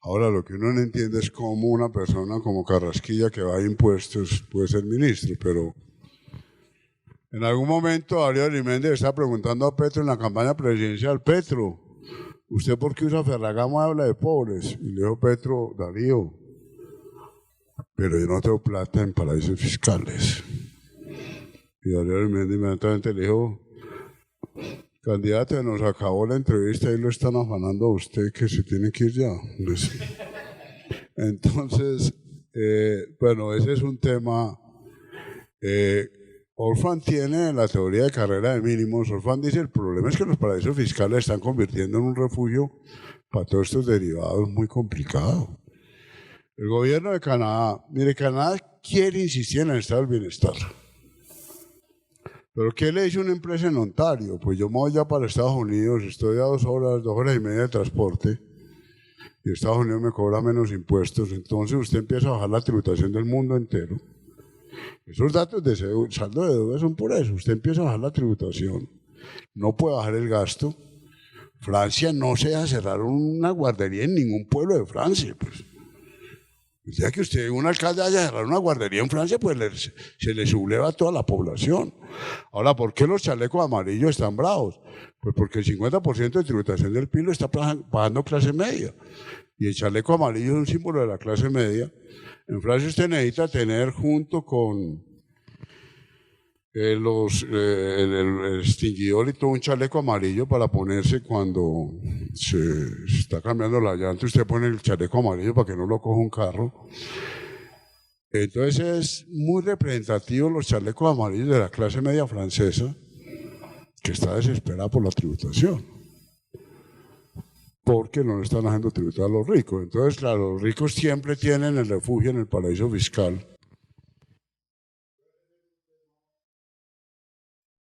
Ahora, lo que uno no entiende es cómo una persona como Carrasquilla, que va a impuestos, puede ser ministro, pero en algún momento Darío Arizmendi está preguntando a Petro en la campaña presidencial: Petro, ¿usted por qué usa Ferragamo y habla de pobres? Y le dijo Petro: Darío, pero yo no tengo plata en paraísos fiscales. Y Darío Arizmendi inmediatamente le dijo: candidato, nos acabó la entrevista y lo están afanando a usted, que se tiene que ir ya. Entonces, bueno, ese es un tema. Orfan tiene la teoría de carrera de mínimos. Orfan dice: el problema es que los paraísos fiscales están convirtiendo en un refugio para todos estos derivados muy complicado. El gobierno de Canadá, mire, Canadá quiere insistir en el estado del bienestar. ¿Pero qué le dice una empresa en Ontario? Pues yo me voy ya para Estados Unidos, estoy a 2 horas y media de transporte, y Estados Unidos me cobra menos impuestos. Entonces usted empieza a bajar la tributación del mundo entero. Esos datos de saldo de deuda son por eso. Usted empieza a bajar la tributación, no puede bajar el gasto. Francia no se deja cerrar una guardería en ningún pueblo de Francia. Pues. O sea que usted, un alcalde haya cerrado una guardería en Francia, pues se le subleva a toda la población. Ahora, ¿por qué los chalecos amarillos están bravos? Pues porque el 50% de tributación del PIB lo está pagando clase media. Y el chaleco amarillo es un símbolo de la clase media. En Francia usted necesita tener junto con el extinguidor y todo un chaleco amarillo para ponerse cuando se está cambiando la llanta. Usted pone el chaleco amarillo para que no lo coja un carro. Entonces es muy representativo los chalecos amarillos de la clase media francesa, que está desesperada por la tributación, porque no le están haciendo tributar a los ricos. Entonces, claro, los ricos siempre tienen el refugio en el paraíso fiscal.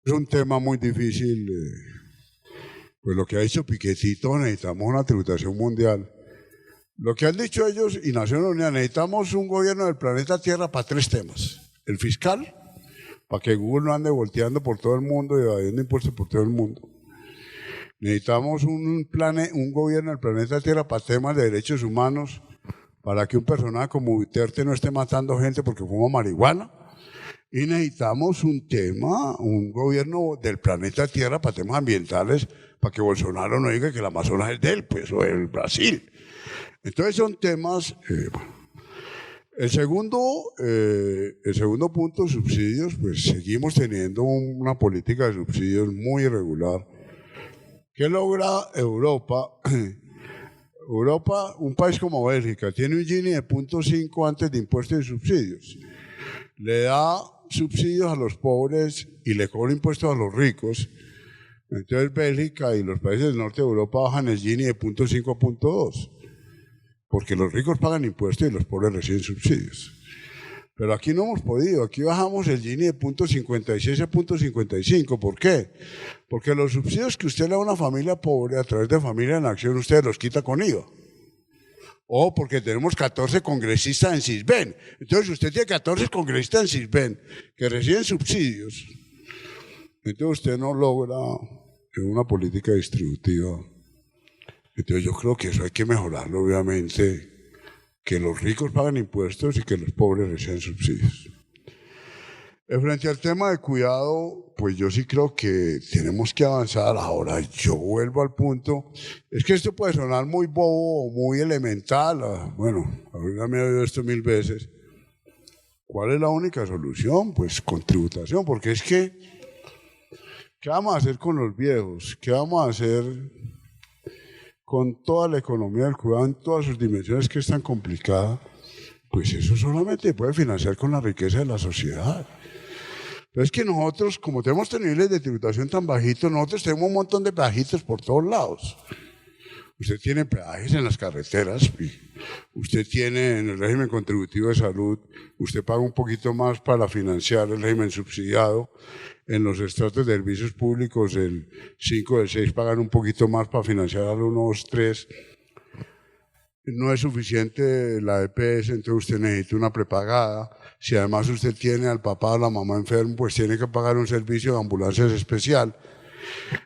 Es un tema muy difícil, pues lo que ha dicho Piketty, necesitamos una tributación mundial. Lo que han dicho ellos y Naciones Unidas, necesitamos un gobierno del planeta Tierra para 3 temas. El fiscal, para que Google no ande volteando por todo el mundo y evadiendo impuestos por todo el mundo. Necesitamos un gobierno del planeta Tierra para temas de derechos humanos, para que un personaje como Duterte no esté matando gente porque fuma marihuana. Y necesitamos un gobierno del planeta Tierra para temas ambientales, para que Bolsonaro no diga que el Amazonas es de él, pues, o el Brasil. Entonces son temas. El segundo punto, subsidios, pues seguimos teniendo una política de subsidios muy irregular. ¿Qué logra Europa? Europa, un país como Bélgica, tiene un Gini de 0.5 antes de impuestos y subsidios. Le da subsidios a los pobres y le cobra impuestos a los ricos. Entonces Bélgica y los países del norte de Europa bajan el Gini de 0.5 a 0.2, porque los ricos pagan impuestos y los pobres reciben subsidios. Pero aquí no hemos podido, aquí bajamos el Gini de 0.56 a 0.55. ¿Por qué? Porque los subsidios que usted le da a una familia pobre a través de Familia en Acción, usted los quita con IVA. O porque tenemos 14 congresistas en Sisbén. Entonces usted tiene 14 congresistas en Sisbén que reciben subsidios. Entonces usted no logra una política distributiva. Entonces yo creo que eso hay que mejorarlo, obviamente, que los ricos pagan impuestos y que los pobres reciben subsidios. Frente al tema de cuidado, pues yo sí creo que tenemos que avanzar. Ahora yo vuelvo al punto, es que esto puede sonar muy bobo o muy elemental, bueno, ya me he oído esto 1000 veces. ¿Cuál es la única solución? Pues con tributación, porque es que, ¿qué vamos a hacer con los viejos? ¿Qué vamos a hacer con toda la economía del cuidado en todas sus dimensiones que es tan complicada? Pues eso solamente se puede financiar con la riqueza de la sociedad. Pero es que nosotros, como tenemos niveles de tributación tan bajitos, nosotros tenemos un montón de peajitos por todos lados. Usted tiene peajes en las carreteras, usted tiene en el régimen contributivo de salud, usted paga un poquito más para financiar el régimen subsidiado. En los estratos de servicios públicos, el 5 del 6 pagan un poquito más para financiar a los 2, 3. No es suficiente la EPS, entonces usted necesita una prepagada. Si además usted tiene al papá o la mamá enfermo, pues tiene que pagar un servicio de ambulancias especial.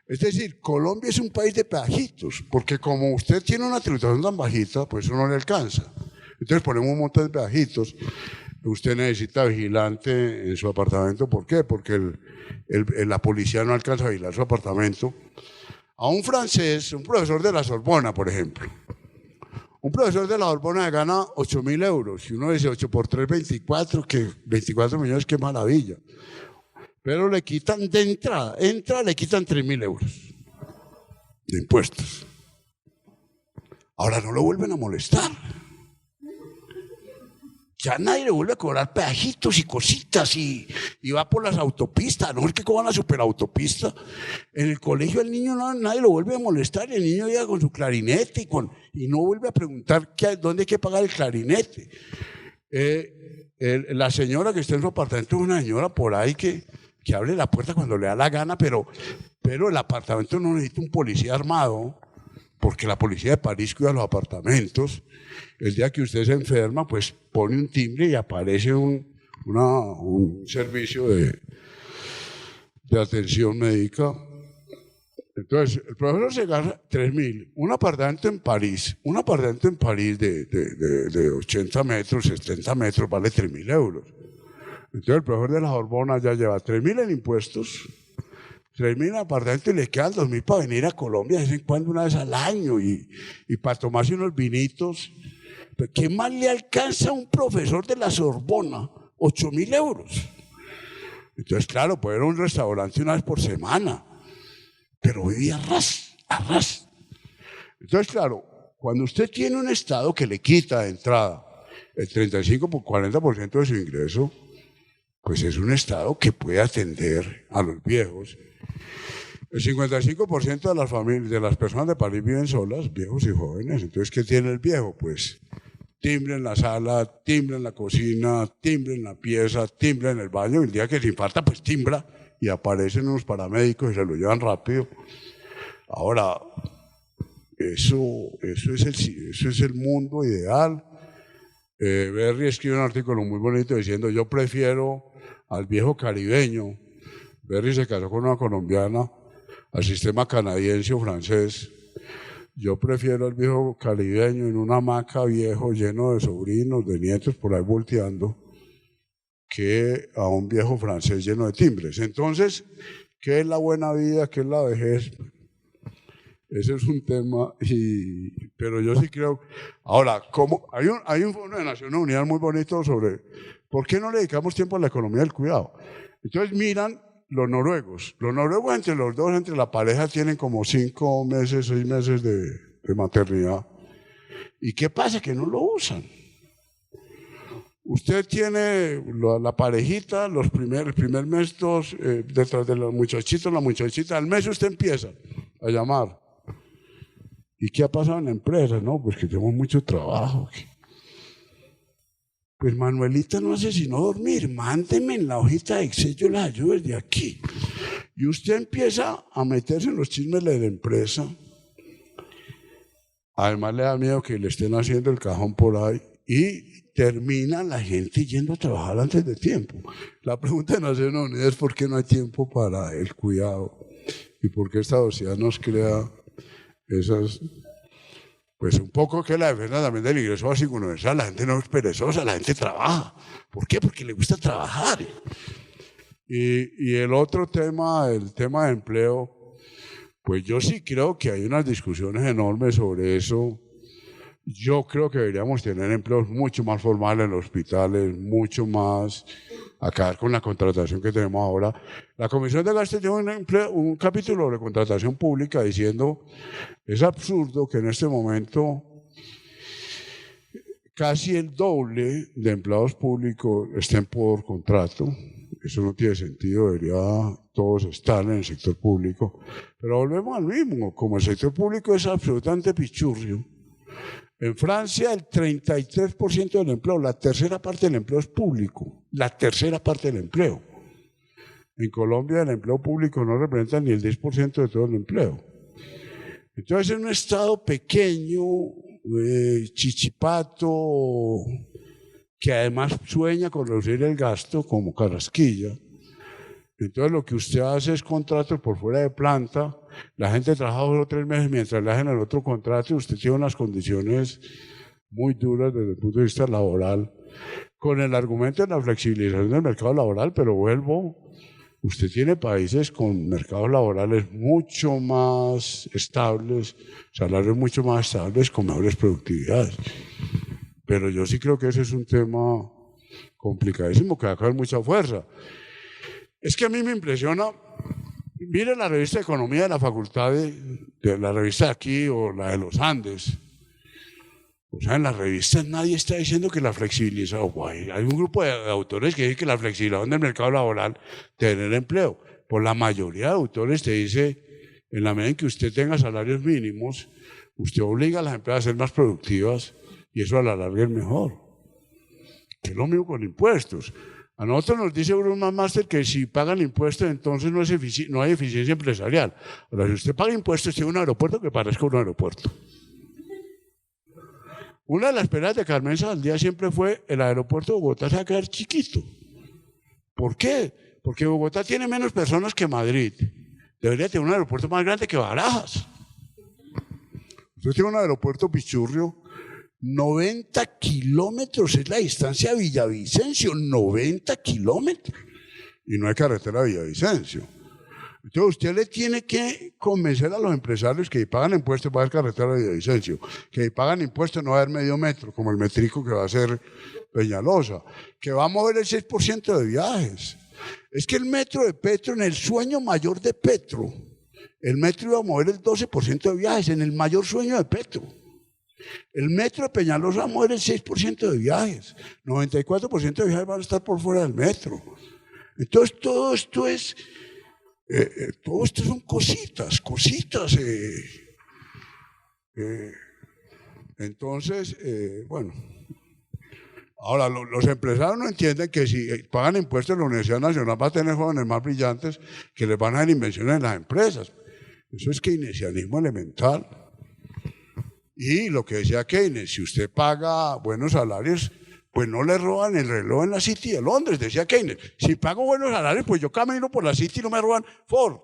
Es decir, Colombia es un país de peajitos, porque como usted tiene una tributación tan bajita, pues eso no le alcanza. Entonces ponemos un montón de peajitos. Usted necesita vigilante en su apartamento. ¿Por qué? Porque la policía no alcanza a vigilar su apartamento. A un francés, un profesor de la Sorbona, por ejemplo. Un profesor de la Sorbona gana 8.000 euros. Y uno dice 8 por 3, 24, que 24 millones, qué maravilla. Pero le quitan de entrada, le quitan 3.000 euros de impuestos. Ahora no lo vuelven a molestar. Ya nadie le vuelve a cobrar pedajitos y cositas y va por las autopistas, no es que cojan la superautopista. En el colegio el niño nadie lo vuelve a molestar, el niño llega con su clarinete y no vuelve a preguntar dónde hay que pagar el clarinete. La señora que está en su apartamento es una señora por ahí que abre la puerta cuando le da la gana, pero el apartamento no necesita un policía armado, porque la policía de París cuida los apartamentos. El día que usted se enferma, pues pone un timbre y aparece un un servicio de atención médica. Entonces, el profesor se gana 3.000, un apartamento en París de 80 metros, 70 metros, vale 3.000 euros. Entonces, el profesor de la Sorbona ya lleva 3.000 en impuestos, 3.000 en apartamento y le quedan 2.000 para venir a Colombia de vez en cuando, una vez al año, y para tomarse unos vinitos. ¿Pero qué más le alcanza a un profesor de la Sorbona? 8.000 euros. Entonces, claro, puede ir a un restaurante una vez por semana, pero vivía a ras. Entonces, claro, cuando usted tiene un Estado que le quita de entrada el 35-40% de su ingreso, pues es un Estado que puede atender a los viejos. El 55% de las familias, de las personas de París viven solas, viejos y jóvenes. Entonces, ¿qué tiene el viejo? Pues timbre en la sala, timbre en la cocina, timbre en la pieza, timbre en el baño. El día que se infarta, pues timbra y aparecen unos paramédicos y se lo llevan rápido. Ahora, eso es el mundo ideal. Berry escribe un artículo muy bonito diciendo: yo prefiero al viejo caribeño. Berry se casó con una colombiana, al sistema canadiense o francés. Yo prefiero al viejo caribeño en una hamaca viejo lleno de sobrinos, de nietos por ahí volteando, que a un viejo francés lleno de timbres. Entonces, ¿qué es la buena vida? ¿Qué es la vejez? Ese es un tema, pero yo sí creo. Ahora, hay un Fondo de Naciones Unidas muy bonito sobre por qué no le dedicamos tiempo a la economía del cuidado. Entonces miran los noruegos. Los noruegos entre los dos, entre la pareja, tienen como 5 meses, 6 meses de maternidad. ¿Y qué pasa? Que no lo usan. Usted tiene la parejita, el primer mes, detrás de los muchachitos, la muchachita, al mes usted empieza a llamar. ¿Y qué ha pasado en la empresa? No, pues que tenemos mucho trabajo. Pues Manuelita no hace sino dormir. Mándeme en la hojita de Excel, yo las ayudo desde aquí. Y usted empieza a meterse en los chismes de la empresa. Además le da miedo que le estén haciendo el cajón por ahí. Y termina la gente yendo a trabajar antes de tiempo. La pregunta de Naciones Unidas es: ¿por qué no hay tiempo para el cuidado? ¿Y por qué esta sociedad nos crea esas? Pues un poco que la defensa también del ingreso básico universal. La gente no es perezosa, la gente trabaja. ¿Por qué? Porque le gusta trabajar. Y el otro tema, el tema de empleo, pues yo sí creo que hay unas discusiones enormes sobre eso. Yo creo que deberíamos tener empleos mucho más formales en los hospitales, mucho más, acabar con la contratación que tenemos ahora. La Comisión de Gasto tiene un capítulo de contratación pública diciendo: es absurdo que en este momento casi el doble de empleados públicos estén por contrato. Eso no tiene sentido, debería todos estar en el sector público. Pero volvemos al mismo, como el sector público es absolutamente pichurrio. En Francia el 33% del empleo, la tercera parte del empleo es público, la tercera parte del empleo. En Colombia el empleo público no representa ni el 10% de todo el empleo. Entonces, en un estado pequeño, chichipato, que además sueña con reducir el gasto como Carrasquilla, entonces lo que usted hace es contratos por fuera de planta. La gente trabaja 2 o 3 meses mientras le hacen el otro contrato y usted tiene unas condiciones muy duras desde el punto de vista laboral, con el argumento de la flexibilización del mercado laboral. Pero vuelvo, usted tiene países con mercados laborales mucho más estables, salarios mucho más estables, con mejores productividades. Pero yo sí creo que ese es un tema complicadísimo, que va a coger mucha fuerza. Es que a mí me impresiona, mire la revista de Economía de la facultad de la revista de aquí o la de los Andes. O sea, en las revistas nadie está diciendo que la flexibilización, hay un grupo de autores que dicen que la flexibilización del mercado laboral tener empleo. Por la mayoría de autores te dice, en la medida en que usted tenga salarios mínimos, usted obliga a las empresas a ser más productivas y eso a la larga es mejor. Que es lo mismo con impuestos. A nosotros nos dice Bruno Master que si pagan impuestos entonces no hay eficiencia empresarial. Ahora, si usted paga impuestos, tiene un aeropuerto que parezca un aeropuerto. Una de las peleas de Carmen Saldía siempre fue: el aeropuerto de Bogotá se va a quedar chiquito. ¿Por qué? Porque Bogotá tiene menos personas que Madrid. Debería tener un aeropuerto más grande que Barajas. Usted tiene un aeropuerto Pichurrio, 90 kilómetros es la distancia a Villavicencio, 90 kilómetros. Y no hay carretera a Villavicencio. Entonces usted le tiene que convencer a los empresarios que pagan impuestos va a haber carretera a Villavicencio, que pagan impuestos no va a haber medio metro, como el metrico que va a ser Peñalosa, que va a mover el 6% de viajes. Es que el metro de Petro, en el sueño mayor de Petro, el metro iba a mover el 12% de viajes, en el mayor sueño de Petro. El metro de Peñalosa va a mover el 6% de viajes, 94% de viajes van a estar por fuera del metro. Entonces todo esto son cositas. Entonces, bueno. Ahora, los empresarios no entienden que si pagan impuestos en la Universidad Nacional va a tener jóvenes más brillantes que les van a dar invenciones en las empresas. Eso es keynesianismo elemental. Y lo que decía Keynes, si usted paga buenos salarios, pues no le roban el reloj en la City de Londres, decía Keynes. Si pago buenos salarios, pues yo camino por la City y no me roban. Ford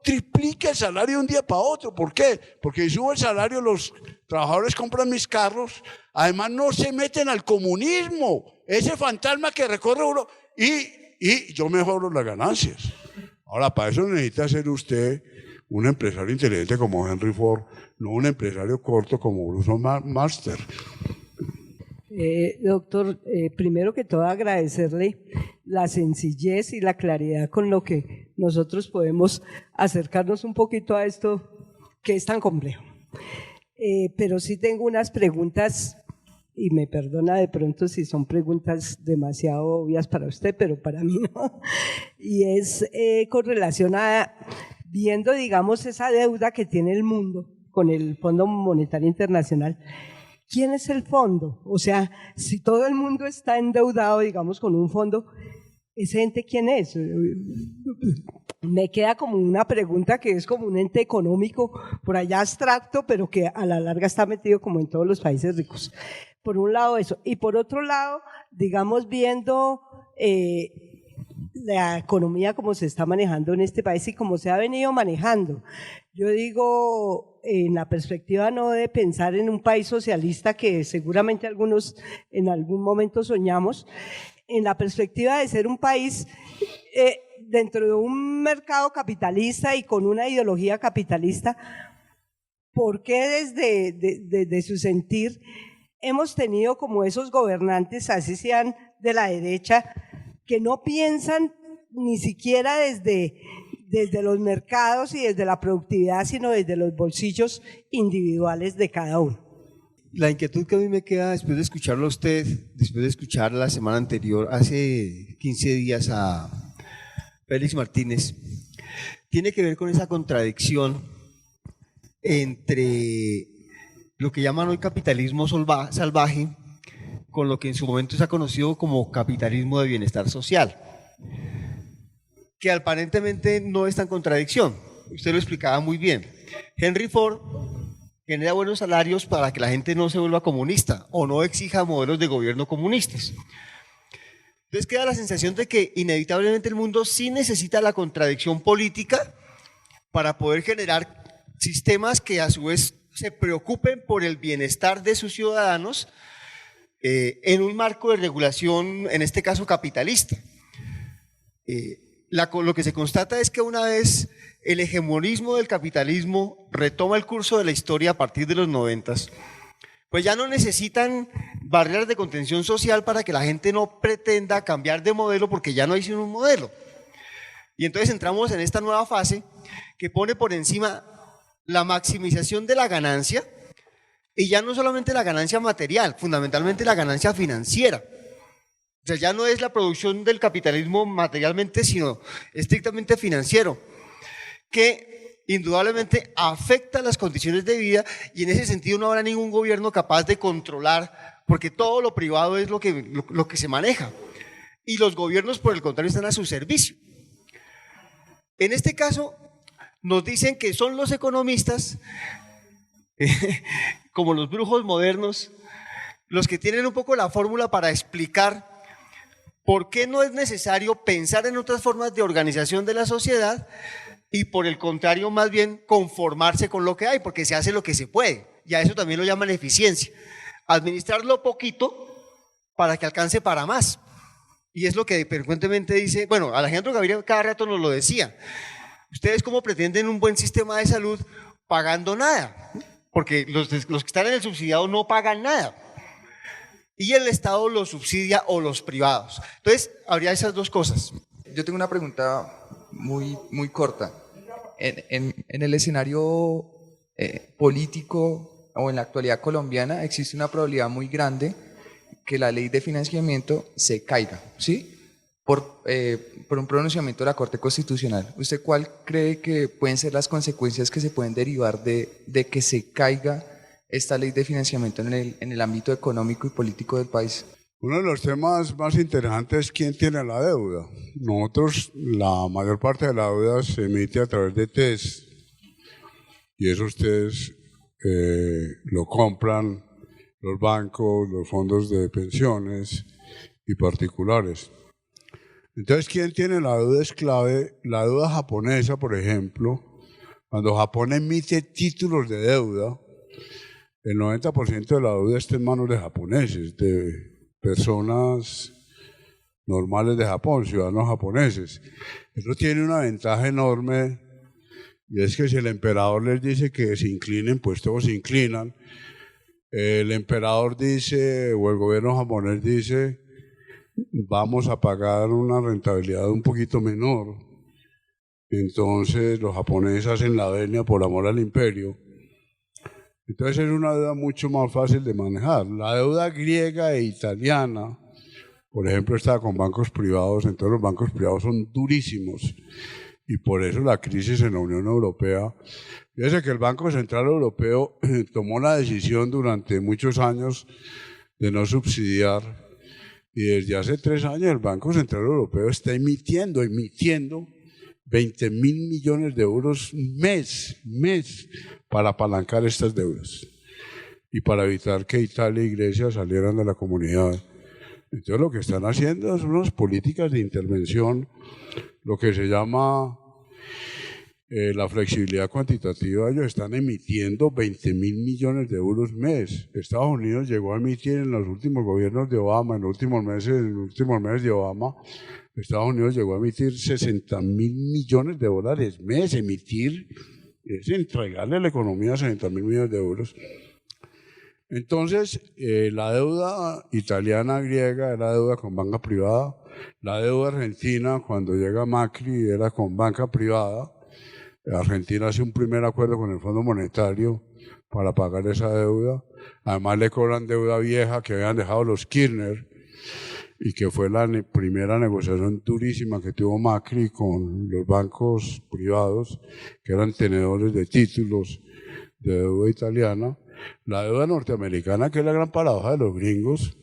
triplica el salario de un día para otro. ¿Por qué? Porque si subo el salario, los trabajadores compran mis carros, además no se meten al comunismo, ese fantasma que recorre uno, y yo mejoro las ganancias. Ahora, para eso necesita ser usted un empresario inteligente como Henry Ford, no un empresario corto como Bruce Master. Doctor, primero que todo agradecerle la sencillez y la claridad con lo que nosotros podemos acercarnos un poquito a esto que es tan complejo. Pero sí tengo unas preguntas, y me perdona de pronto si son preguntas demasiado obvias para usted, pero para mí no. Y es con relación a, viendo, digamos, esa deuda que tiene el mundo con el Fondo Monetario Internacional. ¿Quién es el fondo? O sea, si todo el mundo está endeudado, digamos, con un fondo, ¿ese ente quién es? Me queda como una pregunta que es como un ente económico, por allá abstracto, pero que a la larga está metido como en todos los países ricos. Por un lado eso. Y por otro lado, digamos, viendo la economía como se está manejando en este país y como se ha venido manejando. Yo digo, en la perspectiva no de pensar en un país socialista que seguramente algunos en algún momento soñamos, en la perspectiva de ser un país dentro de un mercado capitalista y con una ideología capitalista, ¿por qué desde su sentir hemos tenido como esos gobernantes, así sean de la derecha, que no piensan ni siquiera desde los mercados y desde la productividad, sino desde los bolsillos individuales de cada uno? La inquietud que a mí me queda después de escucharlo a usted, después de escuchar la semana anterior, hace 15 días a Félix Martínez, tiene que ver con esa contradicción entre lo que llaman hoy capitalismo salvaje con lo que en su momento se ha conocido como capitalismo de bienestar social, que aparentemente no está en contradicción. Usted lo explicaba muy bien. Henry Ford genera buenos salarios para que la gente no se vuelva comunista o no exija modelos de gobierno comunistas. Entonces queda la sensación de que inevitablemente el mundo sí necesita la contradicción política para poder generar sistemas que a su vez se preocupen por el bienestar de sus ciudadanos en un marco de regulación, en este caso capitalista. Lo que se constata es que una vez el hegemonismo del capitalismo retoma el curso de la historia a partir de los 90s, pues ya no necesitan barreras de contención social para que la gente no pretenda cambiar de modelo porque ya no hay sino un modelo. Y entonces entramos en esta nueva fase que pone por encima la maximización de la ganancia, y ya no solamente la ganancia material, fundamentalmente la ganancia financiera. O sea, ya no es la producción del capitalismo materialmente, sino estrictamente financiero, que indudablemente afecta las condiciones de vida, y en ese sentido no habrá ningún gobierno capaz de controlar, porque todo lo privado es lo que se maneja, y los gobiernos por el contrario están a su servicio. En este caso nos dicen que son los economistas, como los brujos modernos, los que tienen un poco la fórmula para explicar ¿Por qué no es necesario pensar en otras formas de organización de la sociedad y por el contrario más bien conformarse con lo que hay? Porque se hace lo que se puede y a eso también lo llaman eficiencia. Administrarlo poquito para que alcance para más. Y es lo que frecuentemente dice, bueno, Alejandro Gaviria cada rato nos lo decía, ¿ustedes cómo pretenden un buen sistema de salud pagando nada? Porque los que están en el subsidiado no pagan nada. Y el Estado los subsidia o los privados. Entonces, habría esas dos cosas. Yo tengo una pregunta muy corta. En el escenario político o en la actualidad colombiana existe una probabilidad muy grande que la ley de financiamiento se caiga, ¿sí? Por un pronunciamiento de la Corte Constitucional. ¿Usted cuál cree que pueden ser las consecuencias que se pueden derivar de que se caiga esta ley de financiamiento en el ámbito económico y político del país? Uno de los temas más interesantes es quién tiene la deuda. Nosotros, la mayor parte de la deuda se emite a través de TES y esos TES lo compran los bancos, los fondos de pensiones y particulares. Entonces, ¿quién tiene la deuda? Es clave. La deuda japonesa, por ejemplo, cuando Japón emite títulos de deuda, el 90% de la deuda está en manos de japoneses, de personas normales de Japón, ciudadanos japoneses. Eso tiene una ventaja enorme y es que si el emperador les dice que se inclinen, pues todos se inclinan. El emperador dice, o el gobierno japonés dice, vamos a pagar una rentabilidad un poquito menor. Entonces los japoneses hacen la venia por amor al imperio. Entonces es una deuda mucho más fácil de manejar. La deuda griega e italiana, por ejemplo, está con bancos privados, entonces los bancos privados son durísimos y por eso la crisis en la Unión Europea. Fíjese que el Banco Central Europeo tomó la decisión durante muchos años de no subsidiar y desde hace 3 años el Banco Central Europeo está emitiendo 20.000 millones de euros mes para apalancar estas deudas y para evitar que Italia y Grecia salieran de la comunidad. Entonces lo que están haciendo son unas políticas de intervención, lo que se llama la flexibilidad cuantitativa. Ellos están emitiendo 20.000 millones de euros mes. Estados Unidos llegó a emitir en los últimos gobiernos de Obama, en los últimos meses de Obama, Estados Unidos llegó a emitir 60.000 millones de dólares mes. Emitir es entregarle a la economía 60.000 millones de euros. Entonces, la deuda italiana, griega, era deuda con banca privada. La deuda argentina, cuando llega Macri, era con banca privada. Argentina hace un primer acuerdo con el Fondo Monetario para pagar esa deuda. Además le cobran deuda vieja que habían dejado los Kirchner y que fue la primera negociación durísima que tuvo Macri con los bancos privados que eran tenedores de títulos de deuda italiana. La deuda norteamericana, que es la gran paradoja de los gringos,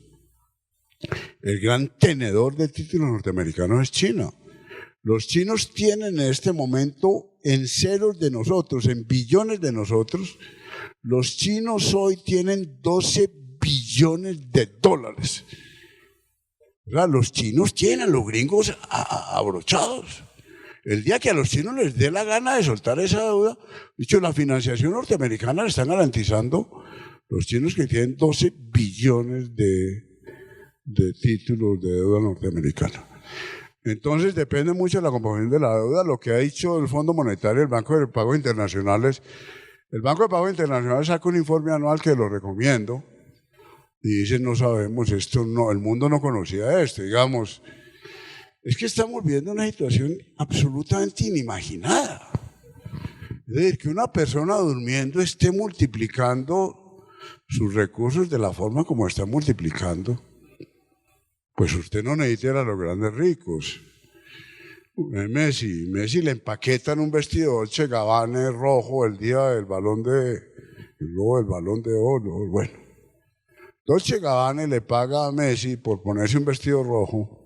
el gran tenedor de títulos norteamericanos es China. Los chinos tienen en este momento en ceros de nosotros, en billones de nosotros. Los chinos hoy tienen 12 billones de dólares. O sea, los chinos tienen a los gringos abrochados. El día que a los chinos les dé la gana de soltar esa deuda, dicho, la financiación norteamericana le están garantizando los chinos que tienen 12 billones de títulos de deuda norteamericana. Entonces depende mucho de la composición de la deuda, lo que ha dicho el Fondo Monetario, el Banco de Pagos Internacionales. El Banco de Pagos Internacionales saca un informe anual que lo recomiendo y dicen, no sabemos, esto no, el mundo no conocía esto, digamos. Es que estamos viendo una situación absolutamente inimaginada. Es decir, que una persona durmiendo esté multiplicando sus recursos de la forma como está multiplicando. Pues usted no necesita ir a los grandes ricos. Messi le empaquetan un vestido Dolce & Gabbana rojo el día del balón de oro. Bueno, Dolce & Gabbana le paga a Messi por ponerse un vestido rojo,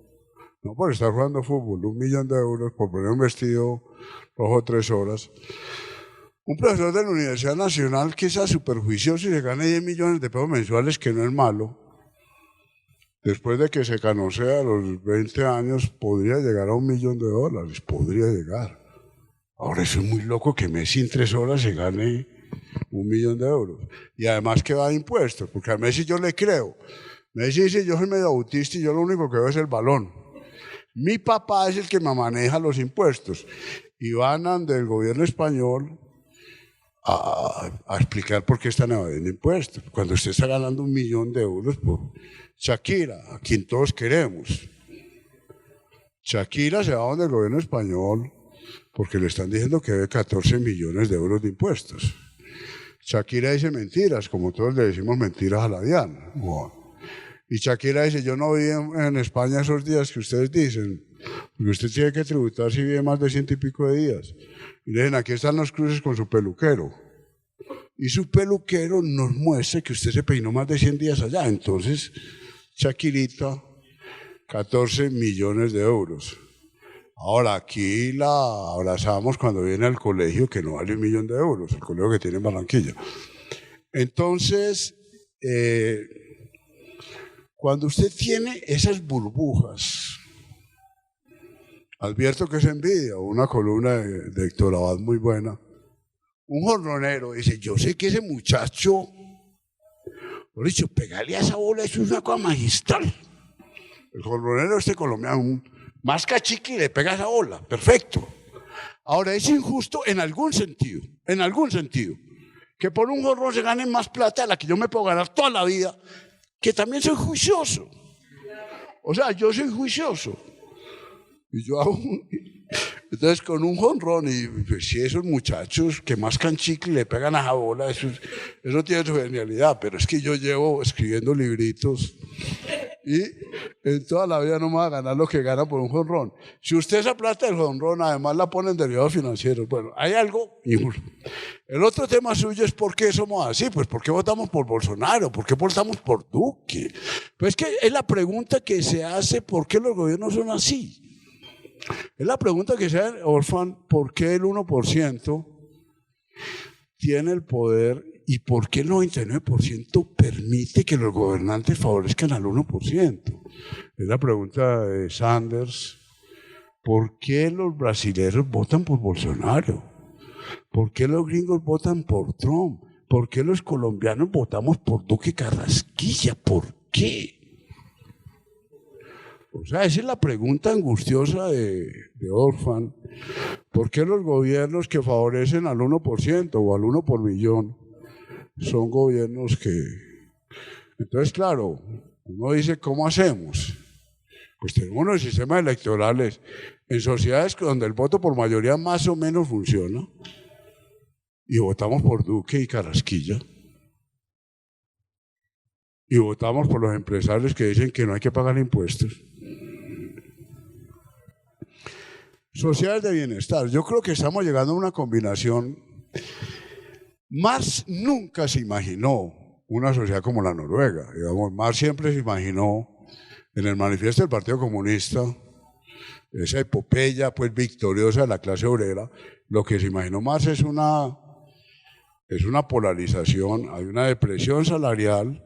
no por estar jugando fútbol, 1 millón de euros por poner un vestido rojo 3 horas. Un profesor de la Universidad Nacional que es superjuicioso y se gana 10 millones de pesos mensuales, que no es malo. después de que se canosea a los 20 años, podría llegar a $1 millón, podría llegar. Ahora eso es muy loco que Messi en 3 horas se gane $1 millón. Y además que va de impuestos, porque a Messi yo le creo. Messi dice, yo soy medio autista y yo lo único que veo es el balón. Mi papá es el que me maneja los impuestos. Y van del gobierno español a explicar por qué están evadiendo impuestos. Cuando usted está ganando $1 millón por Shakira, a quien todos queremos. Shakira se va donde el gobierno español porque le están diciendo que debe 14 millones de euros de impuestos. Shakira dice mentiras, como todos le decimos mentiras a la Diana. Bueno. Y Shakira dice, yo no viví en España esos días que ustedes dicen, porque usted tiene que tributar si vive más de 100 y pico de días. Y le dicen, aquí están los cruces con su peluquero. Y su peluquero nos muestra que usted se peinó más de 100 días allá. Entonces, Shakirita, 14 millones de euros. Ahora, aquí la abrazamos cuando viene al colegio, que no vale $1 millón, el colegio que tiene en Barranquilla. Entonces, cuando usted tiene esas burbujas, advierto que es envidia, una columna de Héctor Abad muy buena, un jornonero dice, yo sé que ese muchacho, por dicho, pegarle a esa bola, eso es una cosa magistral. El jornonero colombiano, más cachiqui y le pega a esa bola, perfecto. Ahora, es injusto en algún sentido, que por un jorrón se gane más plata de la que yo me puedo ganar toda la vida, que también soy juicioso. O sea, yo soy juicioso. Y yo hago entonces con un jonrón, y pues, si esos muchachos que mascan chicle le pegan a esa bola, eso tiene su genialidad, pero es que yo llevo escribiendo libritos y en toda la vida no me va a ganar lo que gana por un jonrón. Si usted esa plata del jonrón además la pone en derivados financieros, bueno, hay algo. El otro tema suyo es por qué somos así, pues por qué votamos por Bolsonaro, por qué votamos por Duque. Pues es que es la pregunta que se hace, ¿por qué los gobiernos son así? Es la pregunta que se hace, Orfan, ¿por qué el 1% tiene el poder y por qué el 99% permite que los gobernantes favorezcan al 1%? Es la pregunta de Sanders. ¿Por qué los brasileños votan por Bolsonaro? ¿Por qué los gringos votan por Trump? ¿Por qué los colombianos votamos por Duque Carrasquilla? ¿Por qué? O sea, esa es la pregunta angustiosa de Orfan. ¿Por qué los gobiernos que favorecen al 1% o al 1 por millón son gobiernos que... Entonces, claro, uno dice, ¿cómo hacemos? Pues tenemos unos sistemas electorales en sociedades donde el voto por mayoría más o menos funciona y votamos por Duque y Carrasquilla. Y votamos por los empresarios que dicen que no hay que pagar impuestos. Sociedades de bienestar. Yo creo que estamos llegando a una combinación. Marx nunca se imaginó una sociedad como la Noruega. Digamos, Marx siempre se imaginó en el manifiesto del Partido Comunista, esa epopeya pues victoriosa de la clase obrera. Lo que se imaginó Marx es una polarización, hay una depresión salarial,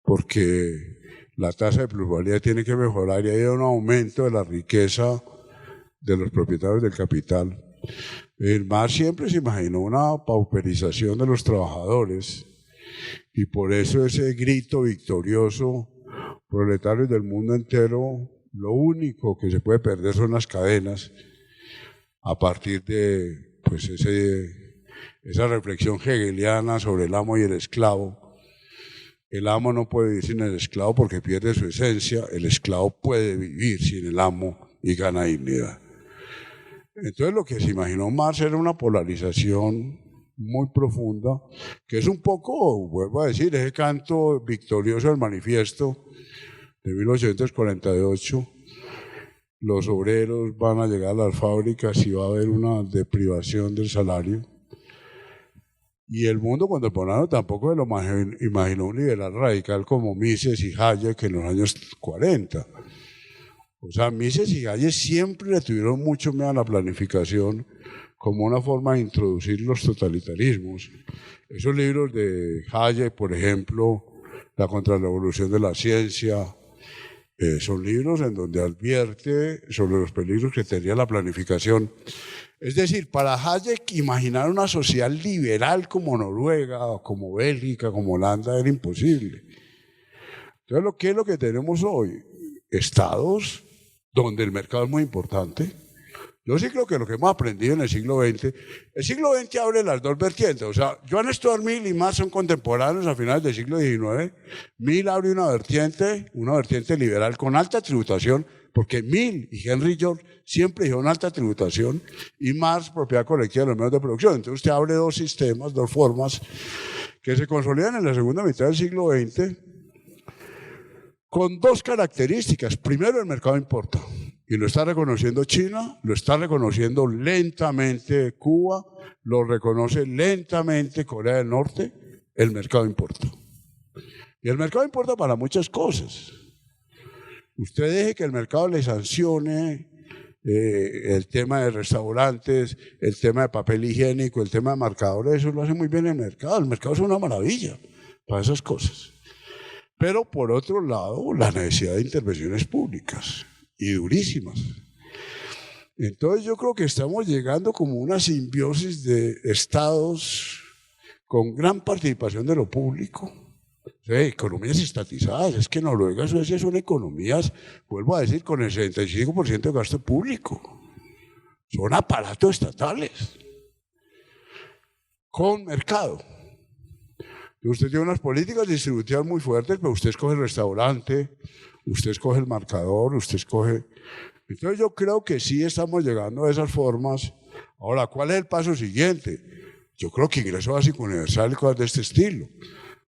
porque la tasa de plusvalía tiene que mejorar y hay un aumento de la riqueza de los propietarios del capital. Marx siempre se imaginó una pauperización de los trabajadores y por eso ese grito victorioso, proletarios del mundo entero, lo único que se puede perder son las cadenas a partir de pues, esa reflexión hegeliana sobre el amo y el esclavo. El amo no puede vivir sin el esclavo porque pierde su esencia, el esclavo puede vivir sin el amo y gana dignidad. Entonces lo que se imaginó Marx era una polarización muy profunda, que es un poco, vuelvo a decir, ese canto victorioso del manifiesto de 1848, los obreros van a llegar a las fábricas y va a haber una deprivación del salario. Y el mundo contemporáneo tampoco se lo imaginó un liberal radical como Mises y Hayek en los años 40. O sea, Mises y Hayek siempre le tuvieron mucho miedo a la planificación como una forma de introducir los totalitarismos. Esos libros de Hayek, por ejemplo, La contrarrevolución de la ciencia, Son libros en donde advierte sobre los peligros que tendría la planificación. Es decir, para Hayek imaginar una sociedad liberal como Noruega, o como Bélgica, como Holanda, era imposible. Entonces, ¿qué es lo que tenemos hoy? Estados donde el mercado es muy importante. Yo sí creo que lo que hemos aprendido en el siglo XX abre las dos vertientes. O sea, Joan Stuart Mill y Marx son contemporáneos a finales del siglo XIX. Mill abre una vertiente liberal con alta tributación, porque Mill y Henry George siempre dijeron alta tributación, y Marx, propiedad colectiva de los medios de producción. Entonces usted abre dos sistemas, dos formas, que se consolidan en la segunda mitad del siglo XX, con dos características. Primero, el mercado importa. Y lo está reconociendo China, lo está reconociendo lentamente Cuba, lo reconoce lentamente Corea del Norte, el mercado importa. Y el mercado importa para muchas cosas. Usted deje que el mercado le sancione el tema de restaurantes, el tema de papel higiénico, el tema de marcadores, eso lo hace muy bien el mercado. El mercado es una maravilla para esas cosas. Pero por otro lado, la necesidad de intervenciones públicas. Y durísimas. Entonces yo creo que estamos llegando como una simbiosis de estados con gran participación de lo público. O sea, economías estatizadas. Es que Noruega y Suecia son economías, vuelvo a decir, con el 65% de gasto público. Son aparatos estatales. Con mercado. Usted tiene unas políticas distributivas muy fuertes, pero usted escoge el restaurante, usted escoge el marcador, usted escoge... Entonces yo creo que sí estamos llegando a esas formas. Ahora, ¿cuál es el paso siguiente? Yo creo que ingreso básico universal y cosas de este estilo.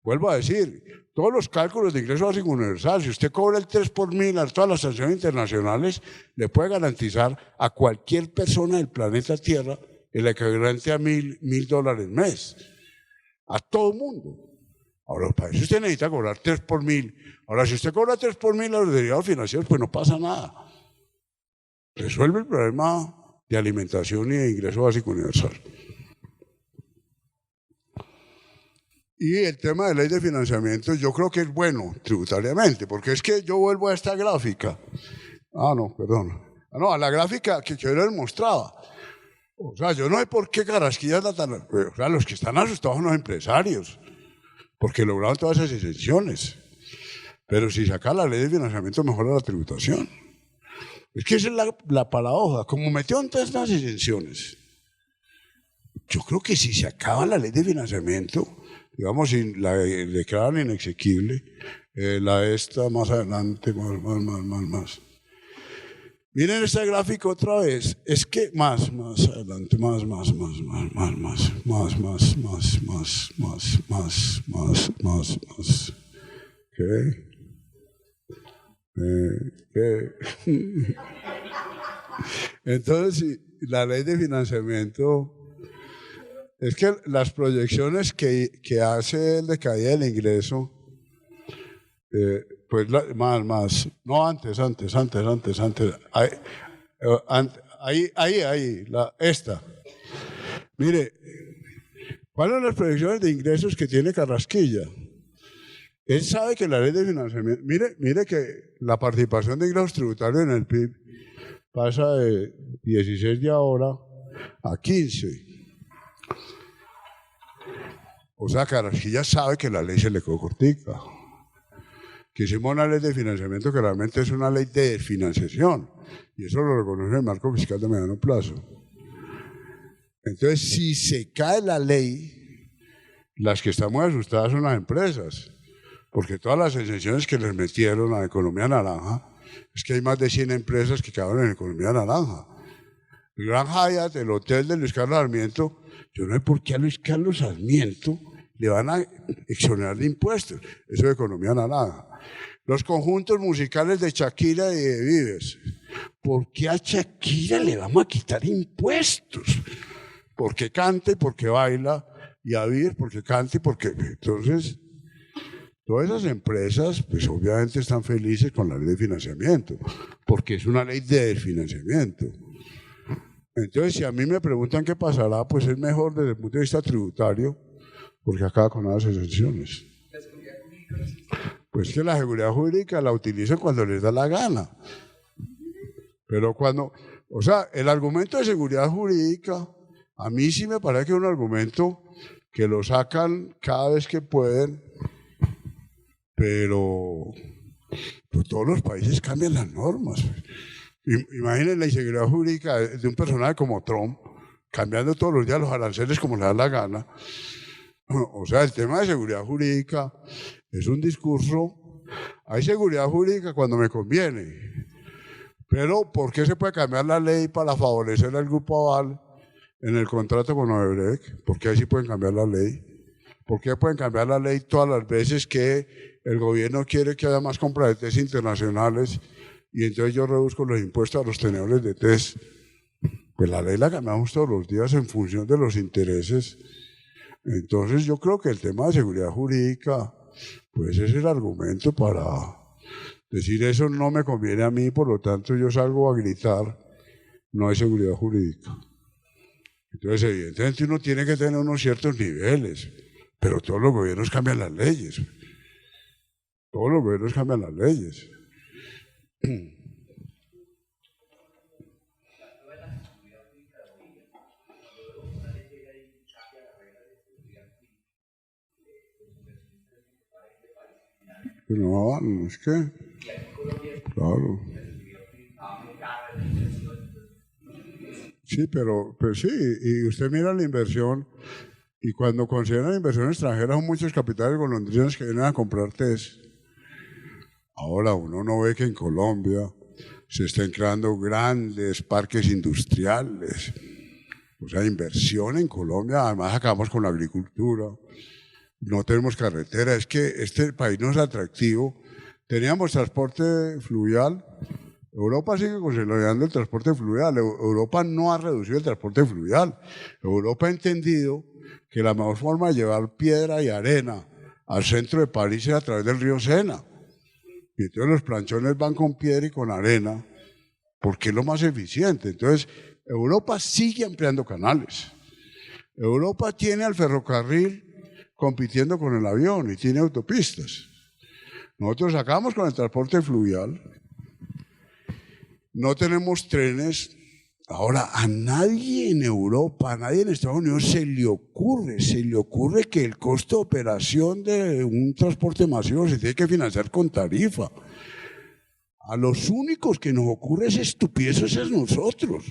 Vuelvo a decir, todos los cálculos de ingreso básico universal, si usted cobra el 3 por mil a todas las sanciones internacionales, le puede garantizar a cualquier persona del planeta Tierra el equivalente a $1.000 mes. A todo el mundo. Ahora, para eso usted necesita cobrar 3 por mil. Ahora, si usted cobra 3 por mil a los derivados financieros, pues no pasa nada. Resuelve el problema de alimentación y de ingreso básico universal. Y el tema de ley de financiamiento, yo creo que es bueno tributariamente, porque es que yo vuelvo a esta gráfica. A la gráfica que yo les mostraba. O sea, yo no sé por qué Carrasquilla está tan... O sea, los que están asustados son los empresarios, porque lograron todas esas exenciones. Pero si saca la ley de financiamiento, mejora la tributación. Es que esa es la paradoja. Como metieron todas estas exenciones, yo creo que si se acaba la ley de financiamiento, digamos, si la declaran inexequible, esta más adelante, más. Miren este gráfico otra vez, es que más adelante, más. Entonces, la ley de financiamiento, es que las proyecciones que hace el de caída del ingreso, pues antes. Esta. Mire, ¿cuáles son las proyecciones de ingresos que tiene Carrasquilla? Él sabe que la ley de financiamiento, mire que la participación de ingresos tributarios en el PIB pasa de 16 de ahora a 15. O sea, Carrasquilla sabe que la ley se le quedó cortica. Que hicimos una ley de financiamiento que realmente es una ley de desfinanciación, y eso lo reconoce el marco fiscal de mediano plazo. Entonces, si se cae la ley, las que están muy asustadas son las empresas, porque todas las exenciones que les metieron a la economía naranja, es que hay más de 100 empresas que quedaron en economía naranja. El Gran Hyatt, el hotel de Luis Carlos Sarmiento, yo no sé por qué a Luis Carlos Sarmiento le van a exonerar de impuestos, eso es economía naranja. Los conjuntos musicales de Shakira y de Vives, ¿por qué a Shakira le vamos a quitar impuestos? Porque canta y porque baila, y a Vives porque canta y porque... Entonces, todas esas empresas, pues obviamente están felices con la ley de financiamiento, porque es una ley de desfinanciamiento. Entonces, si a mí me preguntan qué pasará, pues es mejor desde el punto de vista tributario, porque acaba con las exenciones. Pues que la seguridad jurídica la utilizan cuando les da la gana. Pero cuando, o sea, el argumento de seguridad jurídica, a mí sí me parece que es un argumento que lo sacan cada vez que pueden, pero pues todos los países cambian las normas. Imaginen la inseguridad jurídica de un personaje como Trump, cambiando todos los días los aranceles como le da la gana. O sea, el tema de seguridad jurídica es un discurso. Hay seguridad jurídica cuando me conviene, pero ¿por qué se puede cambiar la ley para favorecer al grupo Aval en el contrato con Odebrecht? ¿Por qué ahí sí pueden cambiar la ley? ¿Por qué pueden cambiar la ley todas las veces que el gobierno quiere que haya más compra de test internacionales y entonces yo reduzco los impuestos a los tenedores de test? Pues la ley la cambiamos todos los días en función de los intereses. Entonces yo creo que el tema de seguridad jurídica, pues es el argumento para decir eso no me conviene a mí, por lo tanto yo salgo a gritar, no hay seguridad jurídica. Entonces evidentemente uno tiene que tener unos ciertos niveles, pero todos los gobiernos cambian las leyes. Todos los gobiernos cambian las leyes. No, no es que, claro. Sí, pero sí, y usted mira la inversión, y cuando consideran la inversión extranjera son muchos capitales golondrinos que vienen a comprar test. Ahora uno no ve que en Colombia se estén creando grandes parques industriales. O sea, inversión en Colombia, además acabamos con la agricultura. No tenemos carretera, es que este país no es atractivo. Teníamos transporte fluvial, Europa sigue consolidando el transporte fluvial, Europa no ha reducido el transporte fluvial. Europa ha entendido que la mejor forma de llevar piedra y arena al centro de París es a través del río Sena. Y entonces los planchones van con piedra y con arena, porque es lo más eficiente. Entonces, Europa sigue ampliando canales. Europa tiene al ferrocarril compitiendo con el avión y tiene autopistas. Nosotros acabamos con el transporte fluvial, no tenemos trenes. Ahora, a nadie en Europa, a nadie en Estados Unidos se le ocurre que el costo de operación de un transporte masivo se tiene que financiar con tarifa. A los únicos que nos ocurre esa estupidez es nosotros.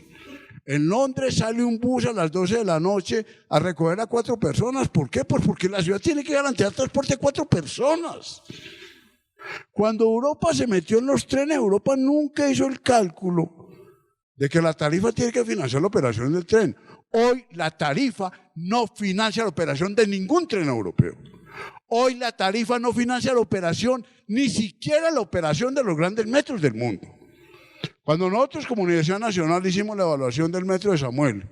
En Londres sale un bus a las 12 de la noche a recoger a 4 personas. ¿Por qué? Pues porque la ciudad tiene que garantizar transporte a 4 personas. Cuando Europa se metió en los trenes, Europa nunca hizo el cálculo de que la tarifa tiene que financiar la operación del tren. Hoy la tarifa no financia la operación de ningún tren europeo. Hoy la tarifa no financia la operación, ni siquiera la operación de los grandes metros del mundo. Cuando nosotros como Universidad Nacional hicimos la evaluación del metro de Samuel,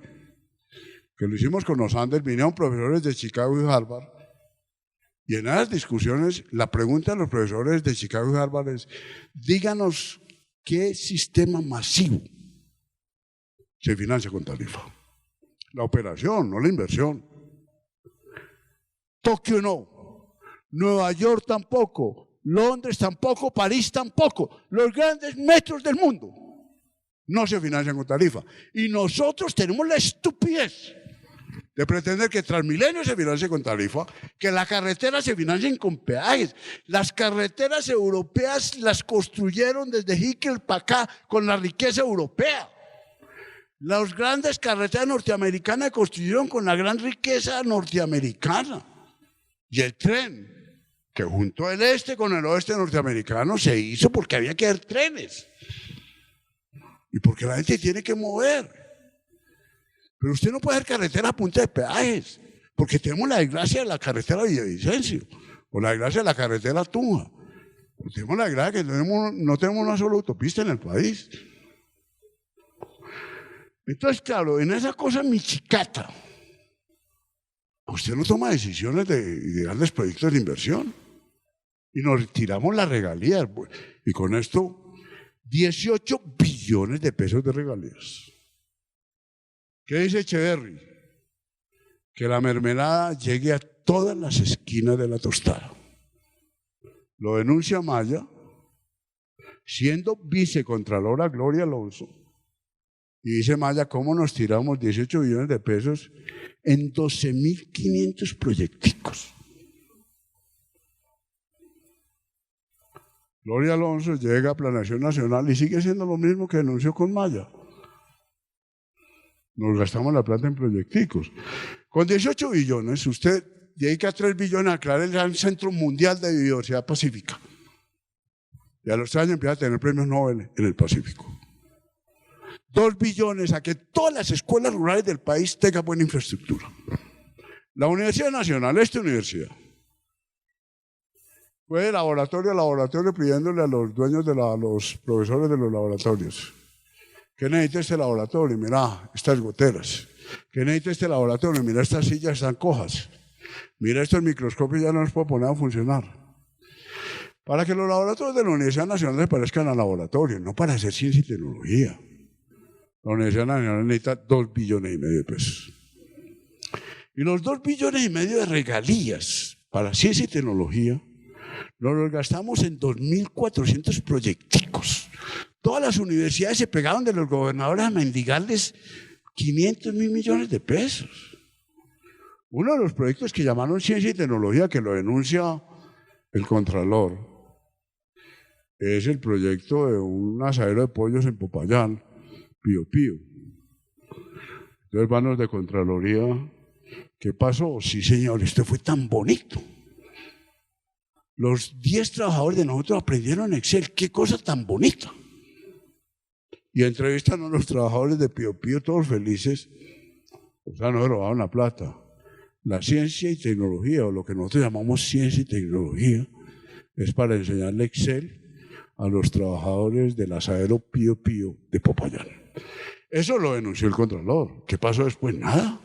que lo hicimos con los Andes, vinieron profesores de Chicago y Harvard, y en esas discusiones la pregunta de los profesores de Chicago y Harvard es: díganos qué sistema masivo se financia con tarifa. La operación, no la inversión. Tokio no, Nueva York tampoco, Londres tampoco, París tampoco. Los grandes metros del mundo no se financian con tarifa. Y nosotros tenemos la estupidez de pretender que Transmilenio se financie con tarifa, que la carretera se financien con peajes. Las carreteras europeas las construyeron desde Hickel para acá con la riqueza europea. Las grandes carreteras norteamericanas se construyeron con la gran riqueza norteamericana. Y el tren, que juntó el este con el oeste norteamericano, se hizo porque había que hacer trenes. Y porque la gente tiene que mover. Pero usted no puede hacer carretera a punta de peajes, porque tenemos la desgracia de la carretera Villavicencio, o la desgracia de la carretera Tunja. Tenemos la desgracia que no tenemos una sola autopista en el país. Entonces, claro, en esa cosa michicata, usted no toma decisiones de grandes proyectos de inversión. Y nos tiramos las regalías. Y con esto, 18 billones de pesos de regalías. ¿Qué dice Echeverry? Que la mermelada llegue a todas las esquinas de la tostada. lo denuncia Maya, siendo vicecontralora Gloria Alonso, y dice Maya, ¿cómo nos tiramos 18 billones de pesos en 12.500 proyecticos? Gloria Alonso llega a Planeación Nacional y sigue siendo lo mismo que denunció con Maya. Nos gastamos la plata en proyecticos. Con 18 billones, usted dedica 3 billones a crear el Gran Centro Mundial de Biodiversidad Pacífica. Y a los 3 años empieza a tener premios Nobel en el Pacífico. 2 billones a que todas las escuelas rurales del país tengan buena infraestructura. La Universidad Nacional, esta universidad, fue de laboratorio a laboratorio pidiéndole a los dueños, a los profesores de los laboratorios, ¿qué necesita este laboratorio? Mira, estas goteras. ¿Qué necesita este laboratorio? Mira, estas sillas están cojas. Mira, estos microscopios ya no los puedo poner a funcionar. Para que los laboratorios de la Universidad Nacional se parezcan a laboratorios, no para hacer ciencia y tecnología. La Universidad Nacional necesita 2,5 billones de pesos. Y los 2,5 billones de regalías para ciencia y tecnología nos los gastamos en 2.400 proyecticos. Todas las universidades se pegaron de los gobernadores a mendigarles 500.000 millones de pesos. Uno de los proyectos que llamaron ciencia y tecnología, que lo denuncia el Contralor, es el proyecto de un asadero de pollos en Popayán, Pío Pío. Entonces van los de Contraloría, ¿qué pasó? Sí, señor, esto fue tan bonito. Los 10 trabajadores de nosotros aprendieron Excel, qué cosa tan bonita. Y entrevistan a los trabajadores de Pío Pío, todos felices. O sea, no se robaron la plata. La ciencia y tecnología, o lo que nosotros llamamos ciencia y tecnología, es para enseñarle Excel a los trabajadores del asadero Pío Pío de Popayán. Eso lo denunció el Contralor. ¿Qué pasó después? Nada.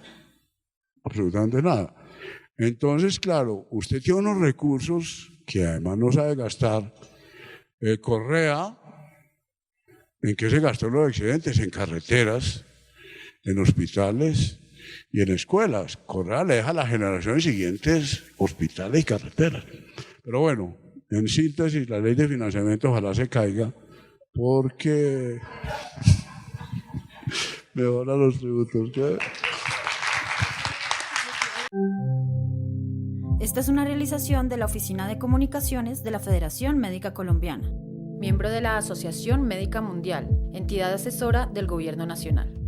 Absolutamente nada. Entonces, claro, usted tiene unos recursos que además no sabe gastar. Correa, ¿en qué se gastó los excedentes? En carreteras, en hospitales y en escuelas. Correa le deja a las generaciones siguientes hospitales y carreteras. Pero bueno, en síntesis, la ley de financiamiento ojalá se caiga porque mejora los tributos. ¿Qué? Esta es una realización de la Oficina de Comunicaciones de la Federación Médica Colombiana, miembro de la Asociación Médica Mundial, entidad asesora del Gobierno Nacional.